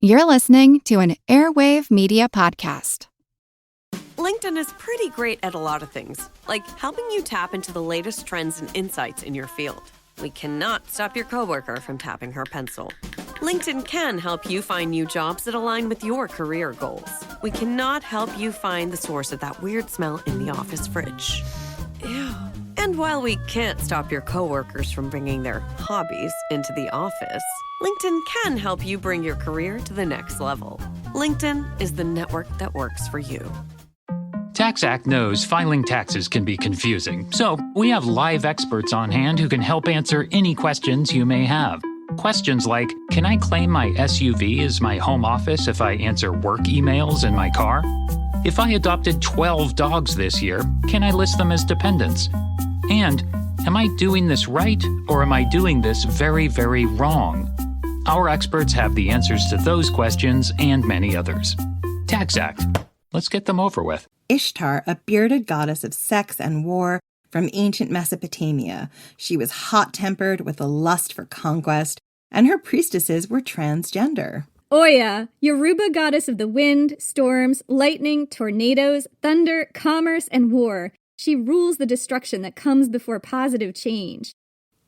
You're listening to an Airwave Media Podcast. LinkedIn is pretty great at a lot of things, like helping you tap into the latest trends and insights in your field. We cannot stop your coworker from tapping her pencil. LinkedIn can help you find new jobs that align with your career goals. We cannot help you find the source of that weird smell in the office fridge. Ew. And while we can't stop your coworkers from bringing their hobbies into the office, LinkedIn can help you bring your career to the next level. LinkedIn is the network that works for you. TaxAct knows filing taxes can be confusing, so we have live experts on hand who can help answer any questions you may have. Questions like, can I claim my SUV as my home office if I answer work emails in my car? If I adopted 12 dogs this year, can I list them as dependents? And, am I doing this right or am I doing this very, very wrong? Our experts have the answers to those questions and many others. TaxAct. Let's get them over with. Ishtar, a bearded goddess of sex and war from ancient Mesopotamia. She was hot-tempered with a lust for conquest, and her priestesses were transgender. Oya, Yoruba goddess of the wind, storms, lightning, tornadoes, thunder, commerce, and war. She rules the destruction that comes before positive change.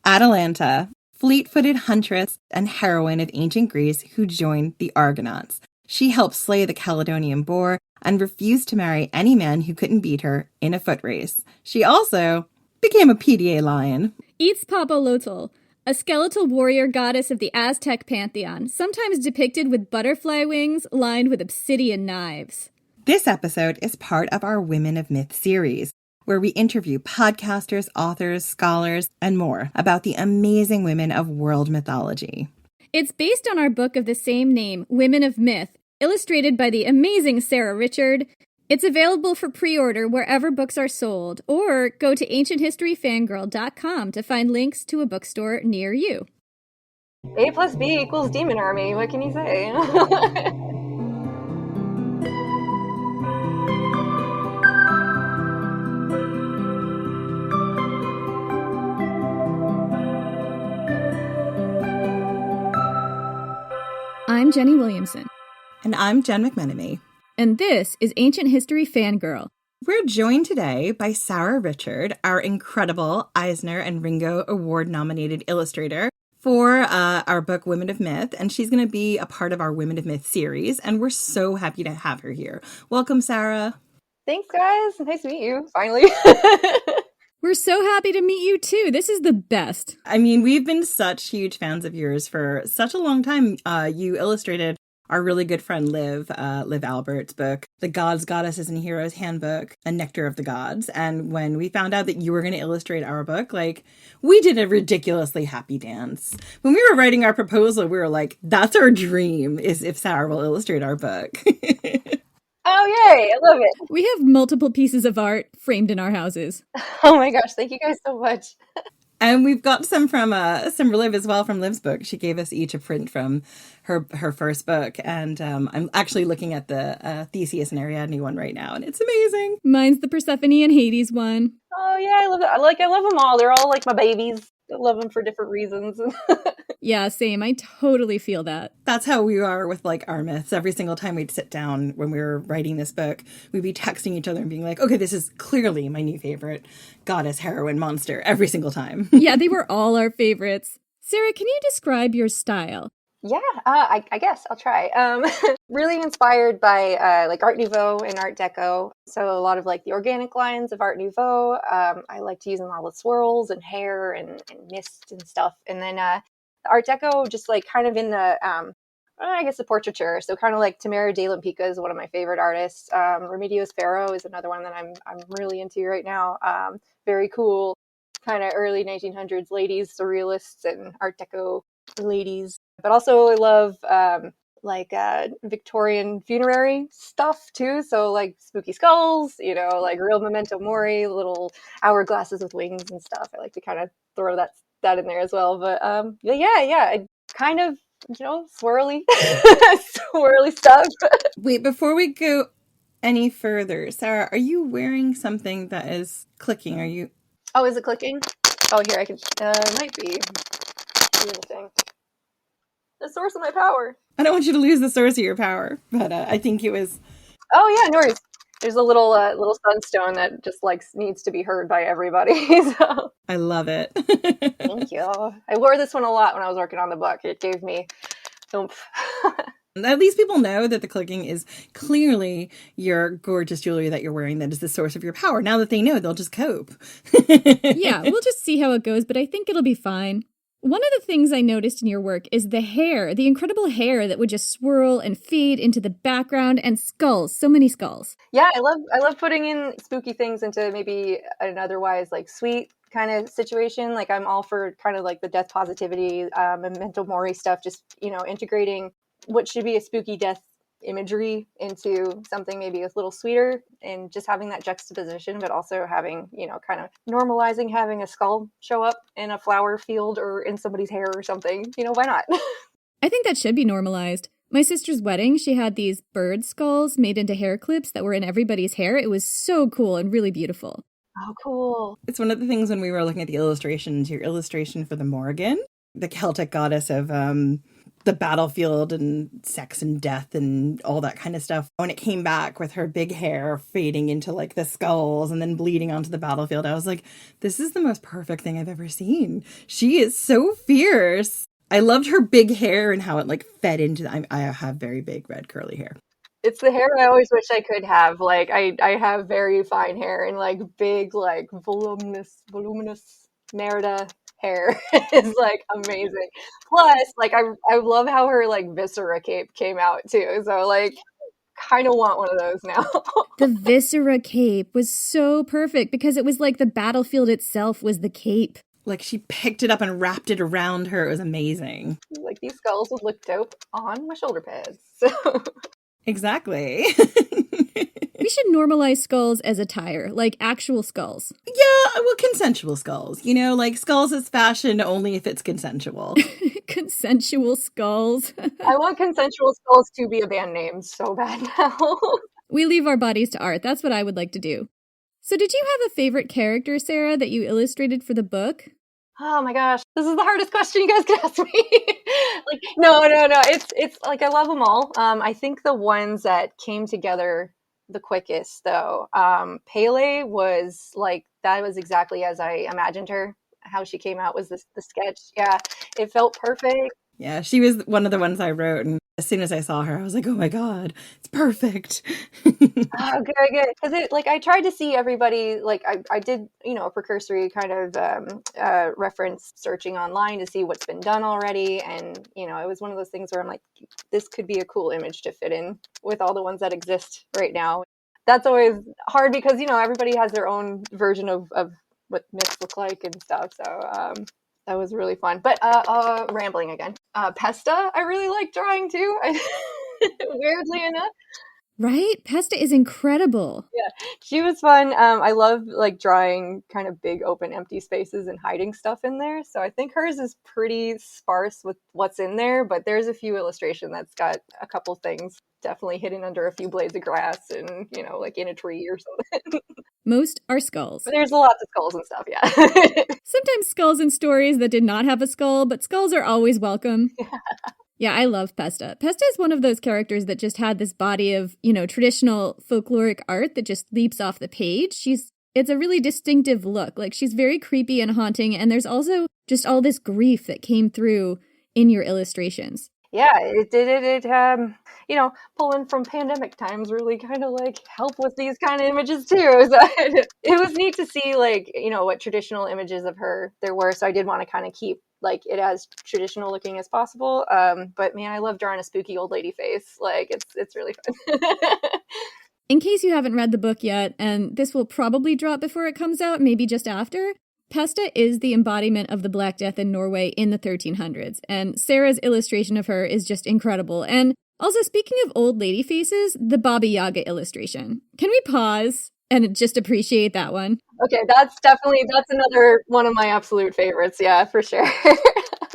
Atalanta, fleet-footed huntress and heroine of ancient Greece who joined the Argonauts. She helped slay the Caledonian boar and refused to marry any man who couldn't beat her in a foot race. She also became a PDA lion. Itzpapalotl, a skeletal warrior goddess of the Aztec pantheon, sometimes depicted with butterfly wings lined with obsidian knives. This episode is part of our Women of Myth series, where we interview podcasters, authors, scholars, and more about the amazing women of world mythology. It's based on our book of the same name, Women of Myth, illustrated by the amazing Sara Richard. It's available for pre-order wherever books are sold, or go to ancienthistoryfangirl.com to find links to a bookstore near you. A plus B equals Demon Army. What can you say? I'm Jenny Williamson. And I'm Jen McMenemy. And this is Ancient History Fangirl. We're joined today by Sara Richard, our incredible Eisner and Ringo Award nominated illustrator for our book Women of Myth, and she's going to be a part of our Women of Myth series, and we're so happy to have her here. Welcome, Sara. Thanks, guys. Nice to meet you, finally. We're so happy to meet you, too. This is the best. I mean, we've been such huge fans of yours for such a long time. You illustrated our really good friend Liv Albert's book, The Gods, Goddesses, and Heroes Handbook, A Nectar of the Gods. And when we found out that you were going to illustrate our book, we did a ridiculously happy dance. When we were writing our proposal, we were like, that's our dream, is if Sara will illustrate our book. Oh, yay. I love it. We have multiple pieces of art framed in our houses. Oh my gosh. Thank you guys so much. And we've got some from Liv as well, from Liv's book. She gave us each a print from her first book. And I'm actually looking at the Theseus and Ariadne one right now, and it's amazing. Mine's the Persephone and Hades one. Oh, yeah. I love it. I love them all. They're all like my babies. I love them for different reasons. Yeah, same. I totally feel that. That's how we are with our myths. Every single time we'd sit down when we were writing this book, we'd be texting each other and being like, okay, this is clearly my new favorite goddess, heroine, monster, every single time. Yeah, they were all our favorites. Sara, can you describe your style? Yeah, I guess I'll try. Really inspired by Art Nouveau and Art Deco. So a lot of the organic lines of Art Nouveau. I like to use in all the swirls and hair and mist and stuff. And then the Art Deco, just kind of in the I guess the portraiture. So kind of Tamara de Lempicka is one of my favorite artists. Remedios Varo is another one that I'm really into right now. Very cool, kind of early 1900s ladies, surrealists and Art Deco ladies. But also I love Victorian funerary stuff too. So spooky skulls, real memento mori, little hourglasses with wings and stuff. I like to kind of throw that in there as well. But I kind of, swirly, swirly stuff. Wait, before we go any further, Sara, are you wearing something that is clicking? Are you? Oh, is it clicking? Oh, here I can. Might be. Thing. The source of my power. I don't want you to lose the source of your power, but I think it was... Oh yeah, no worries. There's a little sunstone that just like needs to be heard by everybody. So I love it. thank you. I wore this one a lot when I was working on the book. It gave me oomph. At least people know that the clicking is clearly your gorgeous jewelry that you're wearing that is the source of your power. Now that they know, they'll just cope. Yeah, we'll just see how it goes, but I think it'll be fine. One of the things I noticed in your work is the hair, the incredible hair that would just swirl and fade into the background, and skulls, so many skulls. Yeah, I love putting in spooky things into maybe an otherwise like sweet kind of situation. Like I'm all for kind of like the death positivity, memento mori stuff, just, integrating what should be a spooky death imagery into something maybe a little sweeter, and just having that juxtaposition, but also having, kind of normalizing having a skull show up in a flower field or in somebody's hair or something. Why not? I think that should be normalized. My sister's wedding, she had these bird skulls made into hair clips that were in everybody's hair. It was so cool and really beautiful. Oh, cool. It's one of the things when we were looking at the illustrations, your illustration for the Morrigan, the Celtic goddess of the battlefield and sex and death and all that kind of stuff. When it came back with her big hair fading into like the skulls and then bleeding onto the battlefield, I was like, this is the most perfect thing I've ever seen. She is so fierce. I loved her big hair and how it like fed into I have very big red curly hair. It's the hair I always wish I could have. Like I have very fine hair, and like big, like voluminous Merida hair is like amazing. Plus, like I love how her like viscera cape came out too. So like kind of want one of those now. The viscera cape was so perfect because it was like the battlefield itself was the cape. Like she picked it up and wrapped it around her. It was amazing. Like these skulls would look dope on my shoulder pads. So. Exactly. We should normalize skulls as attire, like actual skulls. Yeah, well, consensual skulls. Like skulls is fashion only if it's consensual. Consensual skulls. I want consensual skulls to be a band name so bad now. We leave our bodies to art. That's what I would like to do. So did you have a favorite character, Sarah, that you illustrated for the book? Oh my gosh, this is the hardest question you guys could ask me. Like, no. It's like I love them all. I think the ones that came together the quickest, though, Pele was like, that was exactly as I imagined her. How she came out was the sketch. Yeah, it felt perfect. Yeah, she was one of the ones I wrote, and as soon as I saw her, I was like, oh my God, it's perfect. Oh, good. Because I tried to see everybody, like I did, a precursory kind of reference searching online to see what's been done already. And, it was one of those things where I'm like, this could be a cool image to fit in with all the ones that exist right now. That's always hard because, everybody has their own version of what myths look like and stuff. So that was really fun. But rambling again. Pesta, I really like drawing too. Weirdly enough. Right? Pesta is incredible. Yeah, she was fun. I love like drawing kind of big open empty spaces and hiding stuff in there. So I think hers is pretty sparse with what's in there, but there's a few illustration that's got a couple things definitely hidden under a few blades of grass and, like in a tree or something. Most are skulls. But there's lots of skulls and stuff, yeah. Sometimes skulls in stories that did not have a skull, but skulls are always welcome. Yeah, I love Pesta. Pesta is one of those characters that just had this body of, traditional folkloric art that just leaps off the page. It's a really distinctive look. Like, she's very creepy and haunting, and there's also just all this grief that came through in your illustrations. Yeah, pulling from pandemic times really kind of like help with these kind of images too. So it was neat to see what traditional images of her there were. So I did want to kind of keep like it as traditional looking as possible. But man, I love drawing a spooky old lady face. Like it's really fun. In case you haven't read the book yet, and this will probably drop before it comes out, maybe just after, Pesta is the embodiment of the Black Death in Norway in the 1300s, and Sarah's illustration of her is just incredible. And also, speaking of old lady faces, the Baba Yaga illustration. Can we pause and just appreciate that one? Okay, that's another one of my absolute favorites. Yeah, for sure.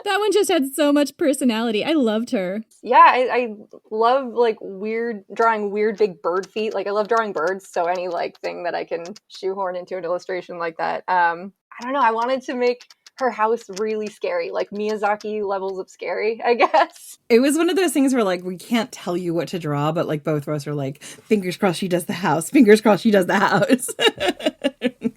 That one just had so much personality. I loved her. Yeah, I love like drawing weird big bird feet. Like I love drawing birds, so any like thing that I can shoehorn into an illustration like that. I don't know. I wanted to make her house really scary, like Miyazaki levels of scary, I guess. It was one of those things where like we can't tell you what to draw, but like both of us are like, fingers crossed she does the house, fingers crossed she does the house.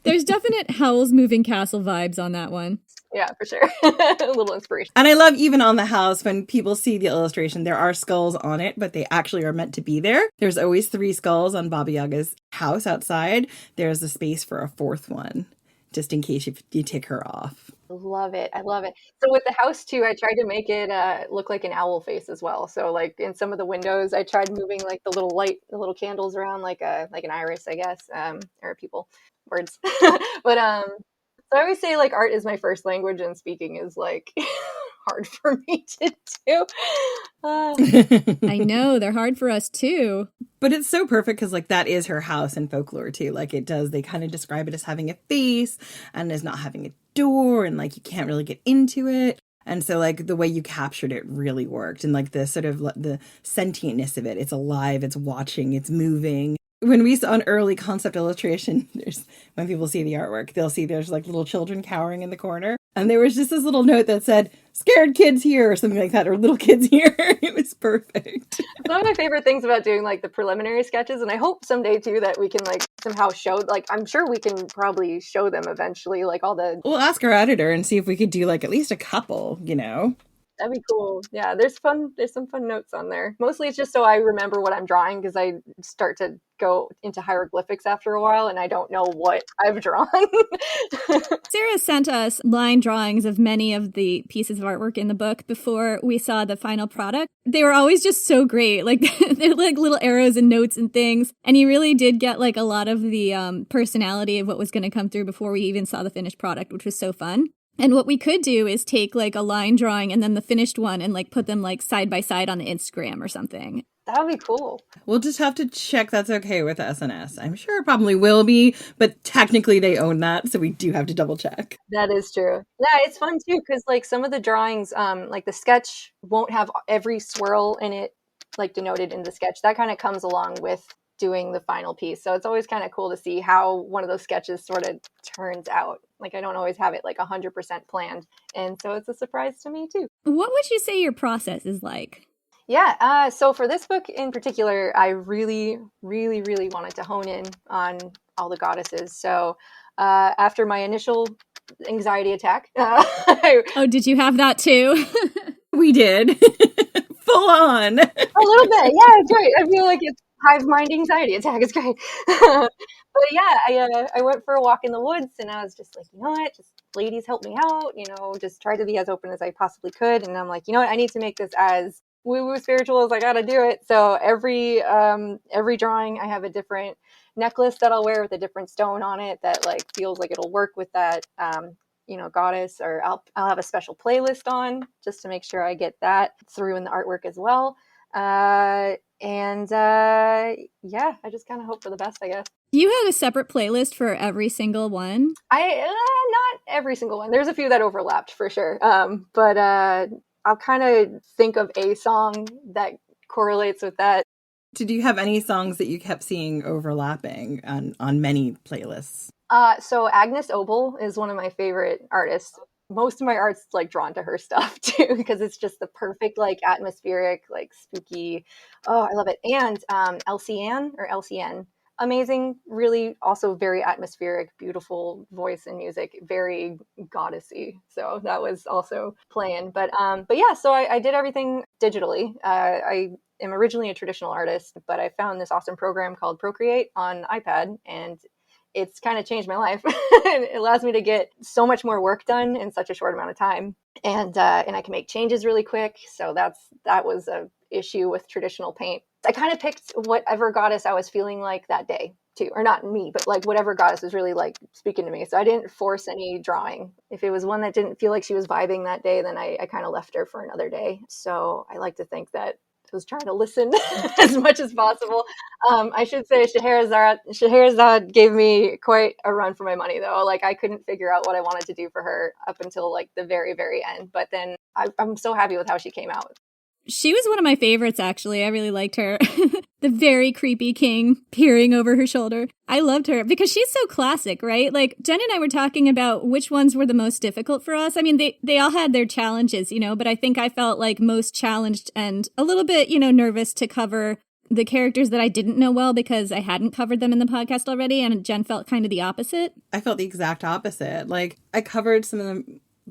There's definite Howl's Moving Castle vibes on that one. Yeah, for sure. A little inspiration. And I love even on the house when people see the illustration, there are skulls on it, but they actually are meant to be there. There's always 3 skulls on Baba Yaga's house outside. There's a space for a 4th one, just in case you take her off. Love it. I love it. So with the house too, I tried to make it look like an owl face as well. So like in some of the windows, I tried moving like the little candles around like an iris, I guess, or words. But so I always say like art is my first language and speaking is like hard for me to do. I know, they're hard for us too. But it's so perfect because like that is her house in folklore too. Like they kind of describe it as having a face and as not having a door and like you can't really get into it. And so like the way you captured it really worked. And like the sort of the sentientness of it, it's alive, it's watching, it's moving. When we saw an early concept illustration, when people see the artwork, they'll see there's like little children cowering in the corner. And there was just this little note that said, scared kids here or something like that, or little kids here. It was perfect. One of my favorite things about doing like the preliminary sketches, and I hope someday too that we can like somehow show, like I'm sure we can probably show them eventually, like all the... We'll ask our editor and see if we could do like at least a couple, you know? That'd be cool. Yeah, there's some fun notes on there. Mostly it's just so I remember what I'm drawing because I start to go into hieroglyphics after a while and I don't know what I've drawn. Sarah sent us line drawings of many of the pieces of artwork in the book before we saw the final product. They were always just so great. Like they're like little arrows and notes and things. And you really did get like a lot of the personality of what was going to come through before we even saw the finished product, which was so fun. And what we could do is take like a line drawing and then the finished one and like put them like side by side on the Instagram or something. That would be cool. We'll just have to check that's okay with SNS. I'm sure it probably will be, but technically they own that, so we do have to double check. That is true. Yeah, it's fun too because like some of the drawings, like the sketch won't have every swirl in it like denoted in the sketch. That kind of comes along with doing the final piece. So it's always kind of cool to see how one of those sketches sort of turns out. Like I don't always have it like 100% planned. And so it's a surprise to me too. What would you say your process is like? Yeah. So for this book in particular, I really, really, really wanted to hone in on all the goddesses. So after my initial anxiety attack, oh, did you have that too? We did. Full on. A little bit. Yeah, it's great. I feel like it's hive mind anxiety attack. It's great. But yeah, I went for a walk in the woods and I was just like, you know what, just ladies help me out, you know, just try to be as open as I possibly could. And I'm like, you know what, I need to make this as woo-woo spiritual as I gotta do it. So every drawing I have a different necklace that I'll wear with a different stone on it that like feels like it'll work with that goddess, or I'll have a special playlist on just to make sure I get that through in the artwork as well. Yeah, I just kind of hope for the best, I guess. You had a separate playlist for every single one? Not every single one. There's a few that overlapped for sure. But I'll kind of think of a song that correlates with that. Did you have any songs that you kept seeing overlapping on many playlists? So Agnes Obel is one of my favorite artists. Most of my art's like drawn to her stuff too, because it's just the perfect, like atmospheric, like spooky. Oh, I love it. And LCN, amazing, really also very atmospheric, beautiful voice and music, very goddessy. So that was also playing. But yeah, so I did everything digitally. I am originally a traditional artist, but I found this awesome program called Procreate on iPad, and it's kind of changed my life. It allows me to get so much more work done in such a short amount of time. And I can make changes really quick. So that was a issue with traditional paint. I kind of picked whatever goddess I was feeling like that day too, or not me, but like whatever goddess was really like speaking to me. So I didn't force any drawing. If it was one that didn't feel like she was vibing that day, then I kind of left her for another day. So I like to think that I was trying to listen as much as possible. I should say Scheherazade gave me quite a run for my money though. Like I couldn't figure out what I wanted to do for her up until like the very, very end. But then I'm so happy with how she came out. She was one of my favorites, actually. I really liked her. The very creepy king peering over her shoulder. I loved her because she's so classic, right? Like, Jen and I were talking about which ones were the most difficult for us. I mean, they all had their challenges, but I think I felt like most challenged and a little bit, nervous to cover the characters that I didn't know well because I hadn't covered them in the podcast already. And Jen felt kind of the opposite. I felt the exact opposite. Like, I covered some of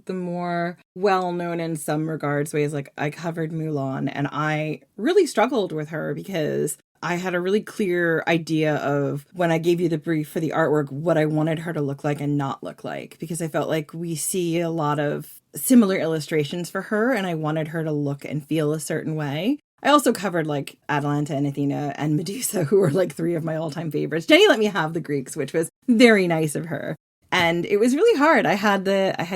the more well-known in some regards ways. Like, I covered Mulan, and I really struggled with her because I had a really clear idea of, when I gave you the brief for the artwork, what I wanted her to look like and not look like, because I felt like we see a lot of similar illustrations for her, and I wanted her to look and feel a certain way. I also covered like Atalanta and Athena and Medusa, who are like 3 of my all-time favorites. Jenny let me have the Greeks, which was very nice of her. And it was really hard. I had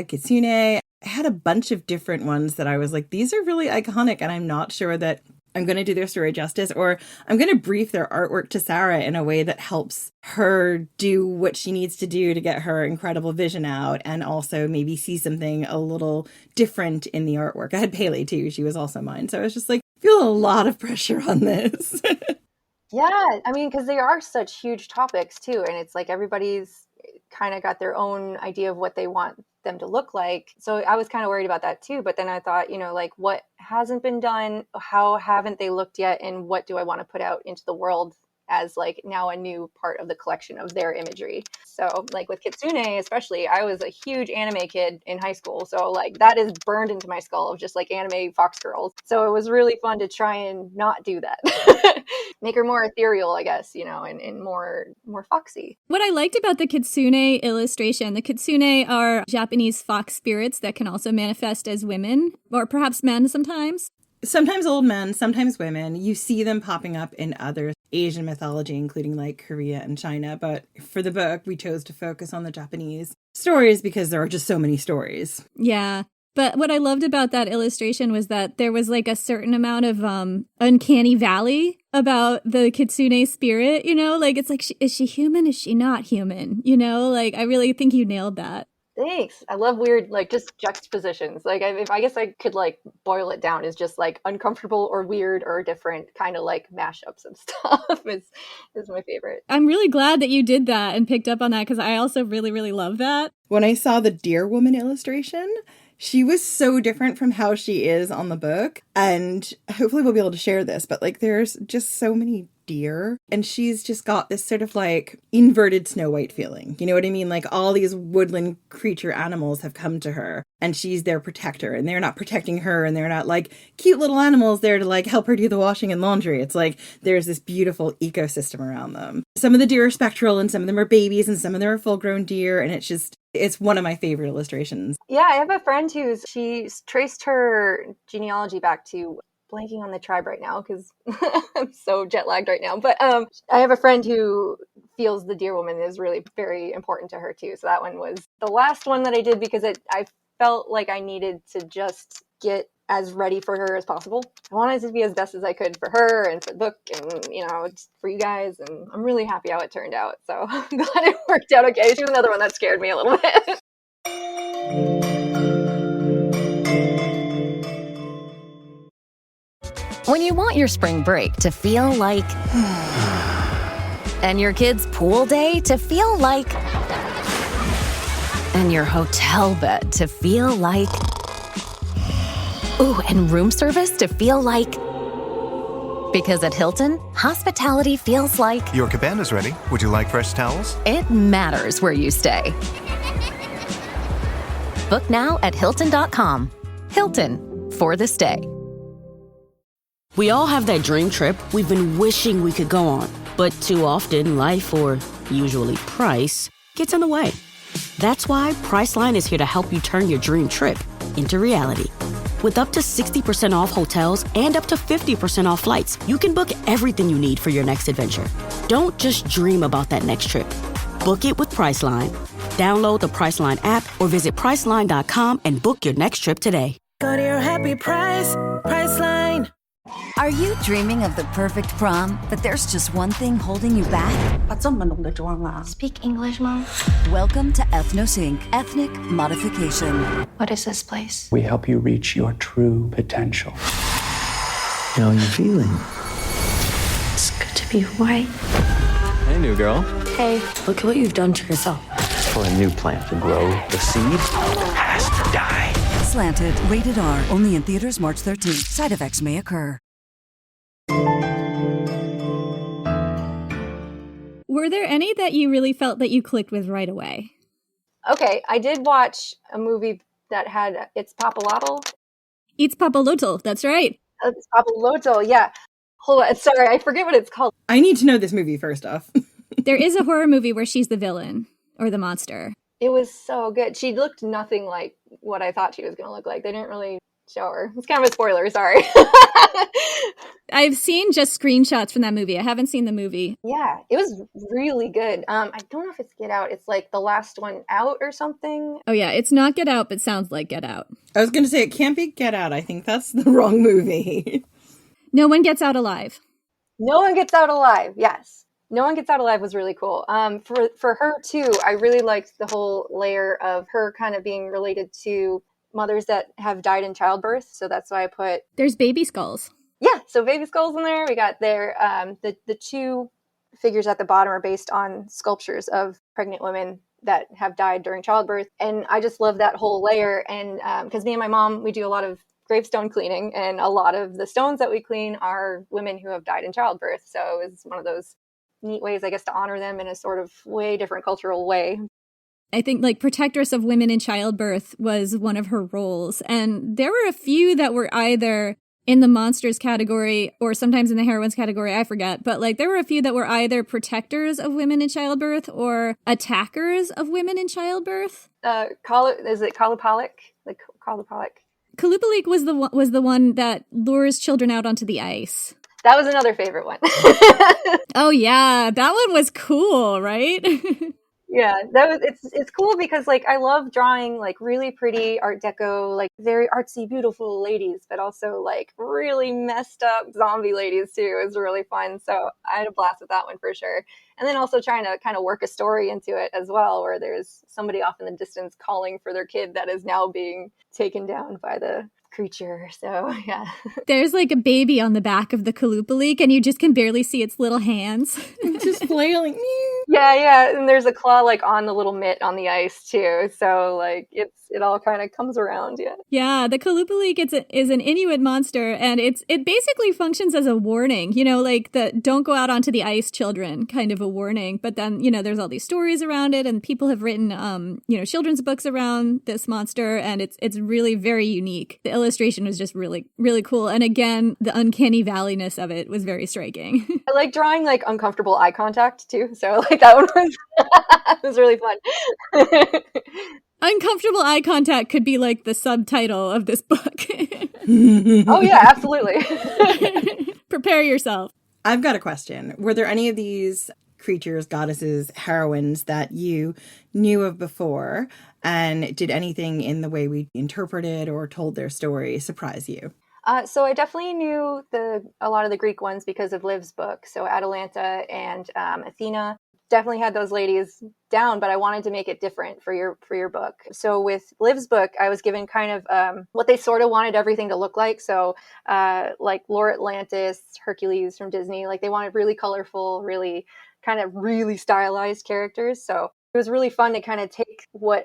Kitsune. I had a bunch of different ones that I was like, these are really iconic, and I'm not sure that I'm going to do their story justice, or I'm going to brief their artwork to Sara in a way that helps her do what she needs to do to get her incredible vision out, and also maybe see something a little different in the artwork. I had Pele too. She was also mine. So I was just like, feel a lot of pressure on this. Yeah, I mean, because they are such huge topics too. And it's like everybody's kind of got their own idea of what they want them to look like. So I was kind of worried about that too. But then I thought, like, what hasn't been done? How haven't they looked yet? And what do I want to put out into the world as like now a new part of the collection of their imagery? So like with Kitsune especially, I was a huge anime kid in high school. So like that is burned into my skull of just like anime fox girls. So it was really fun to try and not do that. Make her more ethereal, I guess, and more foxy. What I liked about the Kitsune illustration, the Kitsune are Japanese fox spirits that can also manifest as women, or perhaps men sometimes. Sometimes old men, sometimes women. You see them popping up in other Asian mythology, including like Korea and China. But for the book, we chose to focus on the Japanese stories because there are just so many stories. Yeah. But what I loved about that illustration was that there was like a certain amount of uncanny valley about the Kitsune spirit, like it's like, is she human? Is she not human? Like I really think you nailed that. Thanks. I love weird, like just juxtapositions. Like I guess I could like boil it down as just like uncomfortable or weird or different kind of like mashups of stuff is my favorite. I'm really glad that you did that and picked up on that because I also really, really love that. When I saw the Deer Woman illustration, she was so different from how she is on the book. And hopefully we'll be able to share this, but like there's just so many deer, and she's just got this sort of like inverted Snow White feeling. You know what I mean? Like all these woodland creature animals have come to her and she's their protector, and they're not protecting her, and they're not like cute little animals there to like help her do the washing and laundry. It's like there's this beautiful ecosystem around them. Some of the deer are spectral and some of them are babies and some of them are full-grown deer, and it's one of my favorite illustrations. Yeah, I have a friend she's traced her genealogy back to, blanking on the tribe right now because I'm so jet lagged right now. But I have a friend who feels the Deer Woman is really very important to her too. So that one was the last one that I did because I felt like I needed to just get as ready for her as possible. I wanted to be as best as I could for her and for the book and, for you guys. And I'm really happy how it turned out. So I'm glad it worked out okay. She was another one that scared me a little bit. When you want your spring break to feel like... and your kids' pool day to feel like... and your hotel bed to feel like... ooh, and room service to feel like... because at Hilton, hospitality feels like... Your cabana's ready. Would you like fresh towels? It matters where you stay. Book now at Hilton.com. Hilton, for the stay. We all have that dream trip we've been wishing we could go on. But too often, life, or usually price, gets in the way. That's why Priceline is here to help you turn your dream trip into reality. With up to 60% off hotels and up to 50% off flights, you can book everything you need for your next adventure. Don't just dream about that next trip. Book it with Priceline. Download the Priceline app or visit Priceline.com and book your next trip today. Go to your happy price, Priceline. Are you dreaming of the perfect prom, but there's just one thing holding you back? Speak English, Mom. Welcome to Ethnosync, Ethnic Modification. What is this place? We help you reach your true potential. How are you feeling? It's good to be white. Hey, new girl. Hey, look at what you've done to yourself. For a new plant to grow, the seed has to die. Slanted, rated R, only in theaters March 13th. Side effects may occur. Were there any that you really felt that you clicked with right away? Okay, I did watch a movie that had It's Papalotl. It's Papalotl, that's right. It's Papalotl, yeah. Hold on, sorry, I forget what it's called. I need to know this movie first off. There is a horror movie where she's the villain or the monster. It was so good. She looked nothing like what I thought she was going to look like. They didn't really show her. It's kind of a spoiler, sorry. I've seen just screenshots from that movie. I haven't seen the movie. Yeah, it was really good. I don't know if it's Get Out. It's like the last one out or something. Oh yeah, it's not Get Out, but sounds like Get Out. I was going to say it can't be Get Out. I think that's the wrong movie. No One Gets Out Alive. No One Gets Out Alive, yes. No One Gets Out Alive was really cool. For her too, I really liked the whole layer of her kind of being related to mothers that have died in childbirth. So that's why I put... There's baby skulls. Yeah, so baby skulls in there. We got there. The two figures at the bottom are based on sculptures of pregnant women that have died during childbirth. And I just love that whole layer. And because me and my mom, we do a lot of gravestone cleaning, and a lot of the stones that we clean are women who have died in childbirth. So it's one of those neat ways, I guess, to honor them in a sort of way different cultural way. I think like protectress of women in childbirth was one of her roles. And there were a few that were either in the monsters category or sometimes in the heroines category, I forget. But like there were a few that were either protectors of women in childbirth or attackers of women in childbirth. Is it Kalupalik? Like Kalupalik? Kalupalik was the one that lures children out onto the ice. That was another favorite one. Oh yeah, that one was cool, right? Yeah, it's cool because like I love drawing like really pretty Art Deco, like very artsy, beautiful ladies, but also like really messed up zombie ladies too. It was really fun. So I had a blast with that one for sure. And then also trying to kind of work a story into it as well, where there's somebody off in the distance calling for their kid that is now being taken down by the creature. So yeah, there's like a baby on the back of the Kalupalik and you just can barely see its little hands just flailing. Yeah, and there's a claw like on the little mitt on the ice too, so like it all kind of comes around. Yeah, the Kalupalik is an Inuit monster, and it basically functions as a warning, you know, like the don't go out onto the ice, children, kind of a warning. But then, you know, there's all these stories around it, and people have written children's books around this monster, and it's really very unique. The illustration was just really, really cool. And again, the uncanny valleyness of it was very striking. I like drawing like uncomfortable eye contact too. So like that one was really fun. Uncomfortable eye contact could be like the subtitle of this book. Oh yeah, absolutely. Prepare yourself. I've got a question. Were there any of these creatures, goddesses, heroines that you knew of before? And did anything in the way we interpreted or told their story surprise you? So I definitely knew a lot of the Greek ones because of Liv's book. So Atalanta and Athena, definitely had those ladies down, but I wanted to make it different for your book. So with Liv's book, I was given kind of what they sort of wanted everything to look like. So like Lore Atlantis, Hercules from Disney, like they wanted really colorful, really kind of really stylized characters. So it was really fun to kind of take what,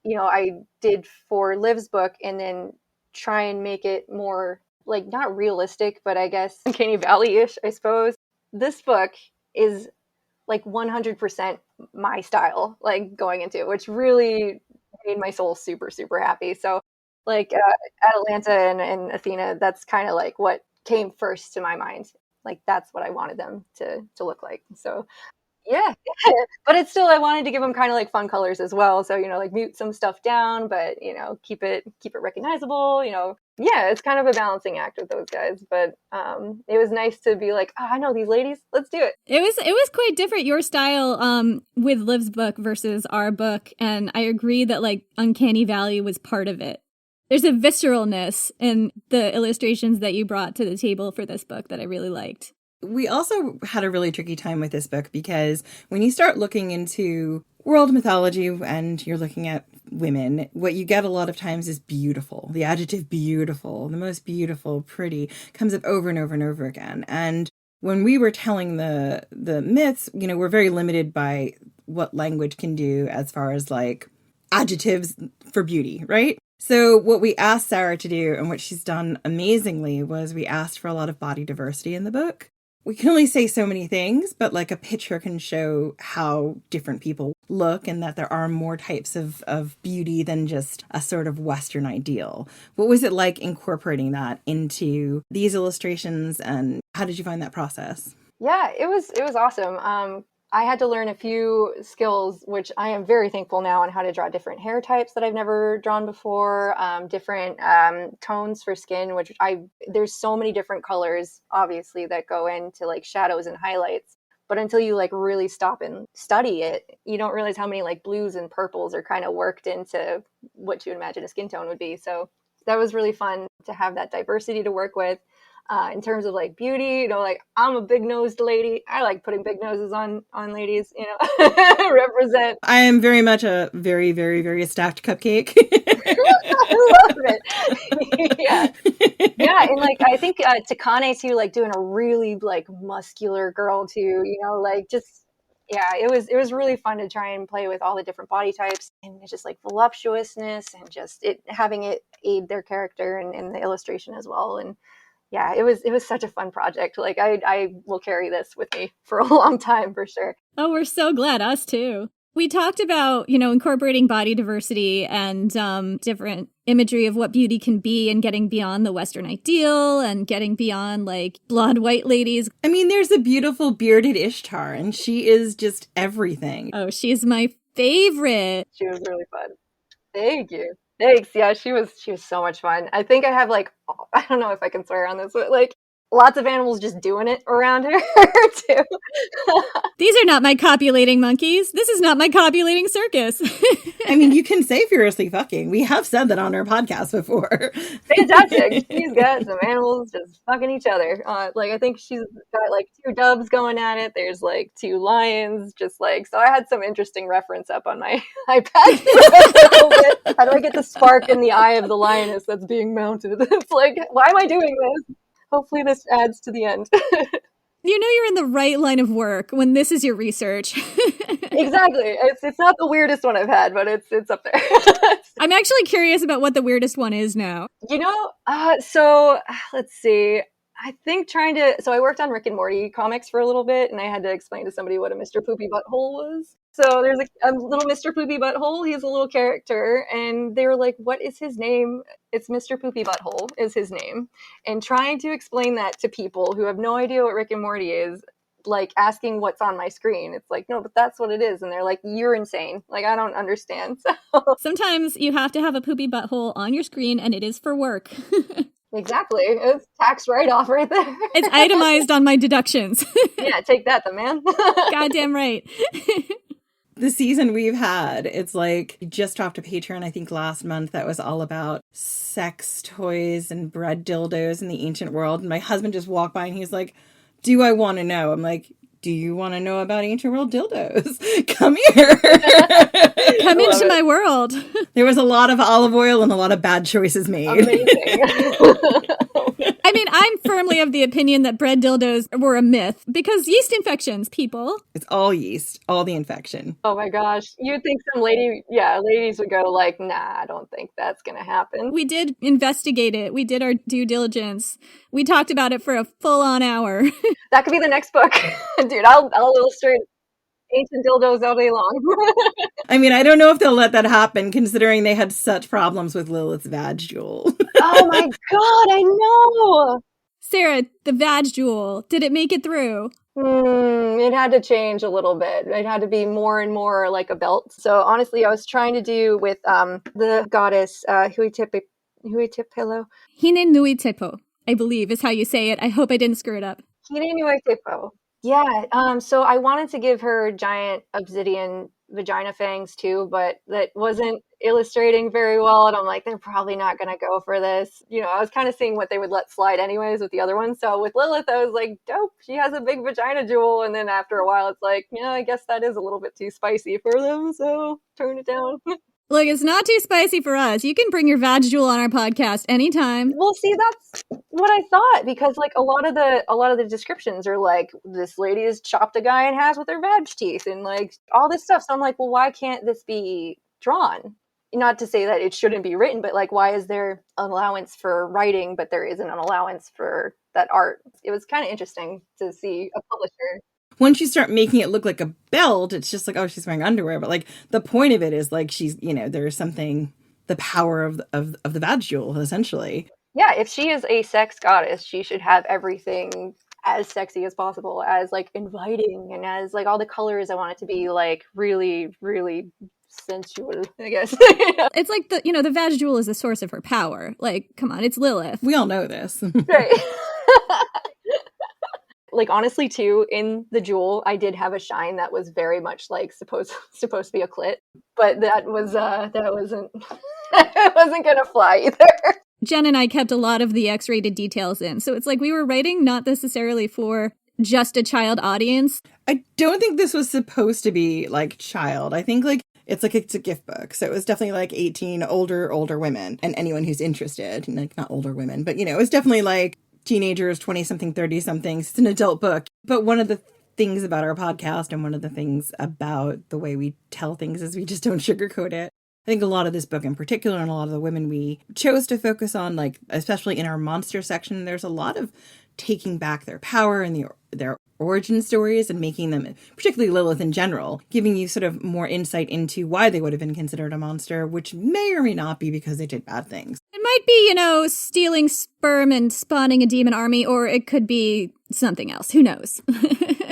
you know, I did for Liv's book and then try and make it more like not realistic, but I guess Uncanny Valley-ish, I suppose. This book is like 100% my style, like going into it, which really made my soul super, super happy. So like Atalanta and Athena, that's kind of like what came first to my mind. Like that's what I wanted them to look like. So yeah, but it's still, I wanted to give them kind of like fun colors as well. So, you know, like mute some stuff down, but, you know, keep it recognizable, you know. Yeah, it's kind of a balancing act with those guys, but it was nice to be like, I know these ladies, let's do it. It was quite different, your style with Liv's book versus our book, and I agree that like Uncanny Valley was part of it. There's a visceralness in the illustrations that you brought to the table for this book that I really liked. We also had a really tricky time with this book because when you start looking into world mythology and you're looking at women, what you get a lot of times is beautiful. The adjective beautiful, the most beautiful, pretty, comes up over and over and over again. And when we were telling the myths, you know, we're very limited by what language can do as far as like adjectives for beauty, right? So what we asked Sara to do, and what she's done amazingly, was we asked for a lot of body diversity in the book. We can only say so many things, but like a picture can show how different people look and that there are more types of beauty than just a sort of Western ideal. What was it like incorporating that into these illustrations, and how did you find that process? Yeah, it was awesome. I had to learn a few skills, which I am very thankful now, on how to draw different hair types that I've never drawn before, different tones for skin, which there's so many different colors, obviously, that go into like shadows and highlights. But until you like really stop and study it, you don't realize how many like blues and purples are kind of worked into what you would imagine a skin tone would be. So that was really fun to have that diversity to work with. In terms of like beauty, you know, like I'm a big nosed lady. I like putting big noses on ladies, you know, represent. I am very much a very, very, very stacked cupcake. I love it. Yeah. And like, I think Takane too, like doing a really like muscular girl too, you know, like just, yeah, it was really fun to try and play with all the different body types and just like voluptuousness and just having it aid their character and the illustration as well. And yeah, it was such a fun project. Like I will carry this with me for a long time for sure. Oh, we're so glad. Us too. We talked about, you know, incorporating body diversity and different imagery of what beauty can be and getting beyond the Western ideal and getting beyond like blonde white ladies. I mean, there's a beautiful bearded Ishtar and she is just everything. Oh, she's my favorite. She was really fun. Thank you. Thanks. Yeah, she was so much fun. I think I have like, I don't know if I can swear on this, but like lots of animals just doing it around her too. These are not my copulating monkeys. This is not my copulating circus. I mean, you can say furiously fucking. We have said that on our podcast before. Fantastic. She's got some animals just fucking each other. Like I think she's got like 2 doves going at it. There's like 2 lions, just like, so I had some interesting reference up on my iPad. How do I get the spark in the eye of the lioness that's being mounted? It's like, why am I doing this? Hopefully this adds to the end. You know you're in the right line of work when this is your research. Exactly. It's not the weirdest one I've had, but it's up there. I'm actually curious about what the weirdest one is now. You know, so let's see. I think so I worked on Rick and Morty comics for a little bit, and I had to explain to somebody what a Mr. Poopy Butthole was. So there's a little Mr. Poopy Butthole. He's a little character, and they were like, what is his name? It's Mr. Poopy Butthole is his name. And trying to explain that to people who have no idea what Rick and Morty is, like asking what's on my screen. It's like, no, but that's what it is. And they're like, you're insane. Like, I don't understand. So sometimes you have to have a poopy butthole on your screen, and it is for work. Exactly. It's tax write-off right there. It's itemized on my deductions. Yeah, take that, the man. Goddamn right. The season we've had, it's like just dropped a Patreon, I think last month, that was all about sex toys and bread dildos in the ancient world. And my husband just walked by and he's like, do I want to know? I'm like, do you want to know about ancient world dildos? Come here. Come into my world. There was a lot of olive oil and a lot of bad choices made. Amazing. I mean, I'm firmly of the opinion that bread dildos were a myth because yeast infections, people. It's all yeast, all the infection. Oh my gosh. You'd think some ladies would go like, nah, I don't think that's going to happen. We did investigate it. We did our due diligence. We talked about it for a full-on hour. That could be the next book. Dude, I'll illustrate ancient dildos all day long. I mean, I don't know if they'll let that happen considering they had such problems with Lilith's vag jewel. Oh my god, I know. Sara, the vag jewel, did it make it through? It had to change a little bit. It had to be more and more like a belt. So honestly, I was trying to do with the goddess Huitipilo. Hine Nui Tepo, I believe is how you say it. I hope I didn't screw it up. Hine Nui Tepo. Yeah, so I wanted to give her giant obsidian vagina fangs too, but that wasn't illustrating very well. And I'm like, they're probably not going to go for this. You know, I was kind of seeing what they would let slide anyways with the other ones. So with Lilith, I was like, dope, she has a big vagina jewel. And then after a while, it's like, yeah, I guess that is a little bit too spicy for them. So turn it down. Look, it's not too spicy for us. You can bring your vag jewel on our podcast anytime. Well, see, that's what I thought, because like a lot of the descriptions are like, this lady has chopped a guy in half with her vag teeth and like all this stuff. So I'm like, well, why can't this be drawn? Not to say that it shouldn't be written, but like, why is there an allowance for writing, but there isn't an allowance for that art? It was kind of interesting to see a publisher. Once you start making it look like a belt, it's just like, oh, she's wearing underwear. But like the point of it is like she's, there's something, the power of the vag jewel, essentially. Yeah, if she is a sex goddess, she should have everything as sexy as possible, as like inviting, and as like all the colors. I want it to be like really, really sensual, I guess. It's like the vag jewel is the source of her power. Like, come on, it's Lilith. We all know this. Right. Like, honestly, too, in the jewel, I did have a shine that was very much like supposed to be a clit, but that wasn't it wasn't gonna fly either. Jen and I kept a lot of the X-rated details in, so it's like we were writing not necessarily for just a child audience. I don't think this was supposed to be like child. I think like it's a gift book, so it was definitely like 18 older women, and anyone who's interested, like not older women, but it was definitely like teenagers, 20-something, 30-somethings. It's an adult book. But one of the things about our podcast and one of the things about the way we tell things is we just don't sugarcoat it. I think a lot of this book in particular and a lot of the women we chose to focus on, like especially in our monster section, there's a lot of taking back their power and their origin stories and making them, particularly Lilith in general, giving you sort of more insight into why they would have been considered a monster, which may or may not be because they did bad things. It might be, stealing sperm and spawning a demon army, or it could be something else. Who knows?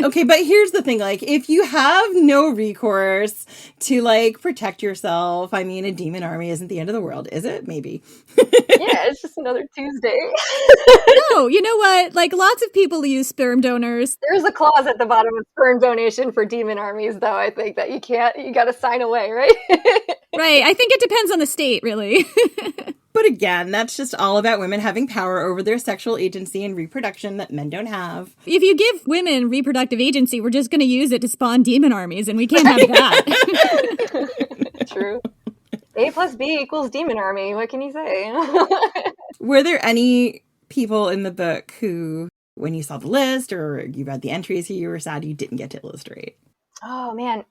Okay, but here's the thing, like, if you have no recourse to, like, protect yourself, I mean, a demon army isn't the end of the world, is it? Maybe. Yeah, it's just another Tuesday. No, you know what? Like, lots of people use sperm donors. There's a clause at the bottom of sperm donation for demon armies, though, I think, that you gotta sign away, right? Right, I think it depends on the state, really. But again, that's just all about women having power over their sexual agency and reproduction that men don't have. If you give women reproductive agency, we're just going to use it to spawn demon armies, and we can't have that. True. A plus B equals demon army. What can you say? Were there any people in the book who, when you saw the list or you read the entries, you were sad you didn't get to illustrate? Oh, man.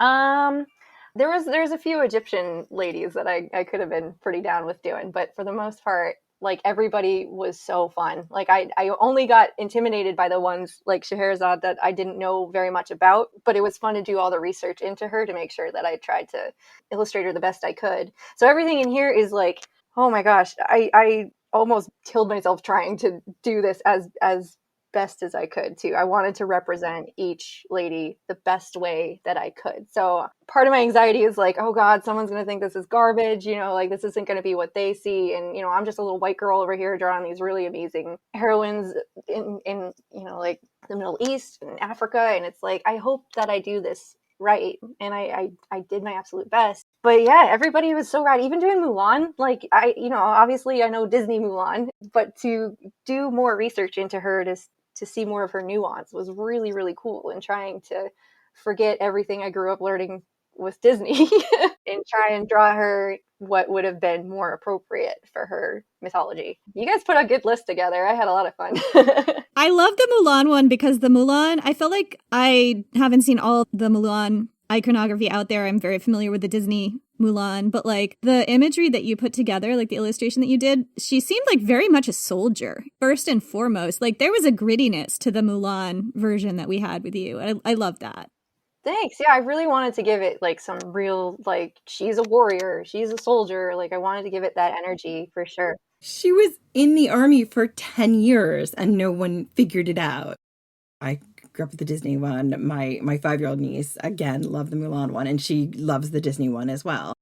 There's a few Egyptian ladies that I could have been pretty down with doing, but for the most part, like, everybody was so fun. Like, I only got intimidated by the ones like Scheherazade that I didn't know very much about, but it was fun to do all the research into her to make sure that I tried to illustrate her the best I could. So everything in here is like, oh my gosh, I almost killed myself trying to do this as best as I could too. I wanted to represent each lady the best way that I could. So part of my anxiety is like, oh God, someone's going to think this is garbage, like this isn't going to be what they see. And, I'm just a little white girl over here drawing these really amazing heroines in like the Middle East and Africa. And it's like, I hope that I do this right. And I did my absolute best. But yeah, everybody was so rad. Even doing Mulan, like obviously I know Disney Mulan, but to do more research into her to see more of her nuance was really, really cool, and trying to forget everything I grew up learning with Disney and try and draw her what would have been more appropriate for her mythology. You guys put a good list together. I had a lot of fun. I love the Mulan one because the Mulan, I feel like I haven't seen all the Mulan iconography out there. I'm very familiar with the Disney Mulan, but like the imagery that you put together, like the illustration that you did, she seemed like very much a soldier, first and foremost. Like there was a grittiness to the Mulan version that we had with you. I love that. Thanks. Yeah, I really wanted to give it like some real, like, she's a warrior, she's a soldier. Like I wanted to give it that energy for sure. She was in the army for 10 years and no one figured it out. I grew up with the Disney one. My 5-year-old niece, again, loved the Mulan one, and she loves the Disney one as well.